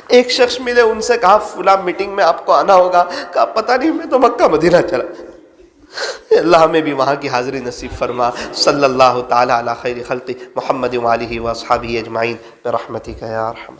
ایک شخص ملے, ان سے کہا فلاں میٹنگ میں آپ کو آنا ہوگا. کہا پتہ نہیں, میں تو مکہ مدینہ چلا. اللہ ہمیں بھی وہاں کی حاضری نصیب فرما. صلی اللہ تعالی علی خیر خلق محمد و آلہ و اصحابہ اجمعین برحمتک یا ارحم.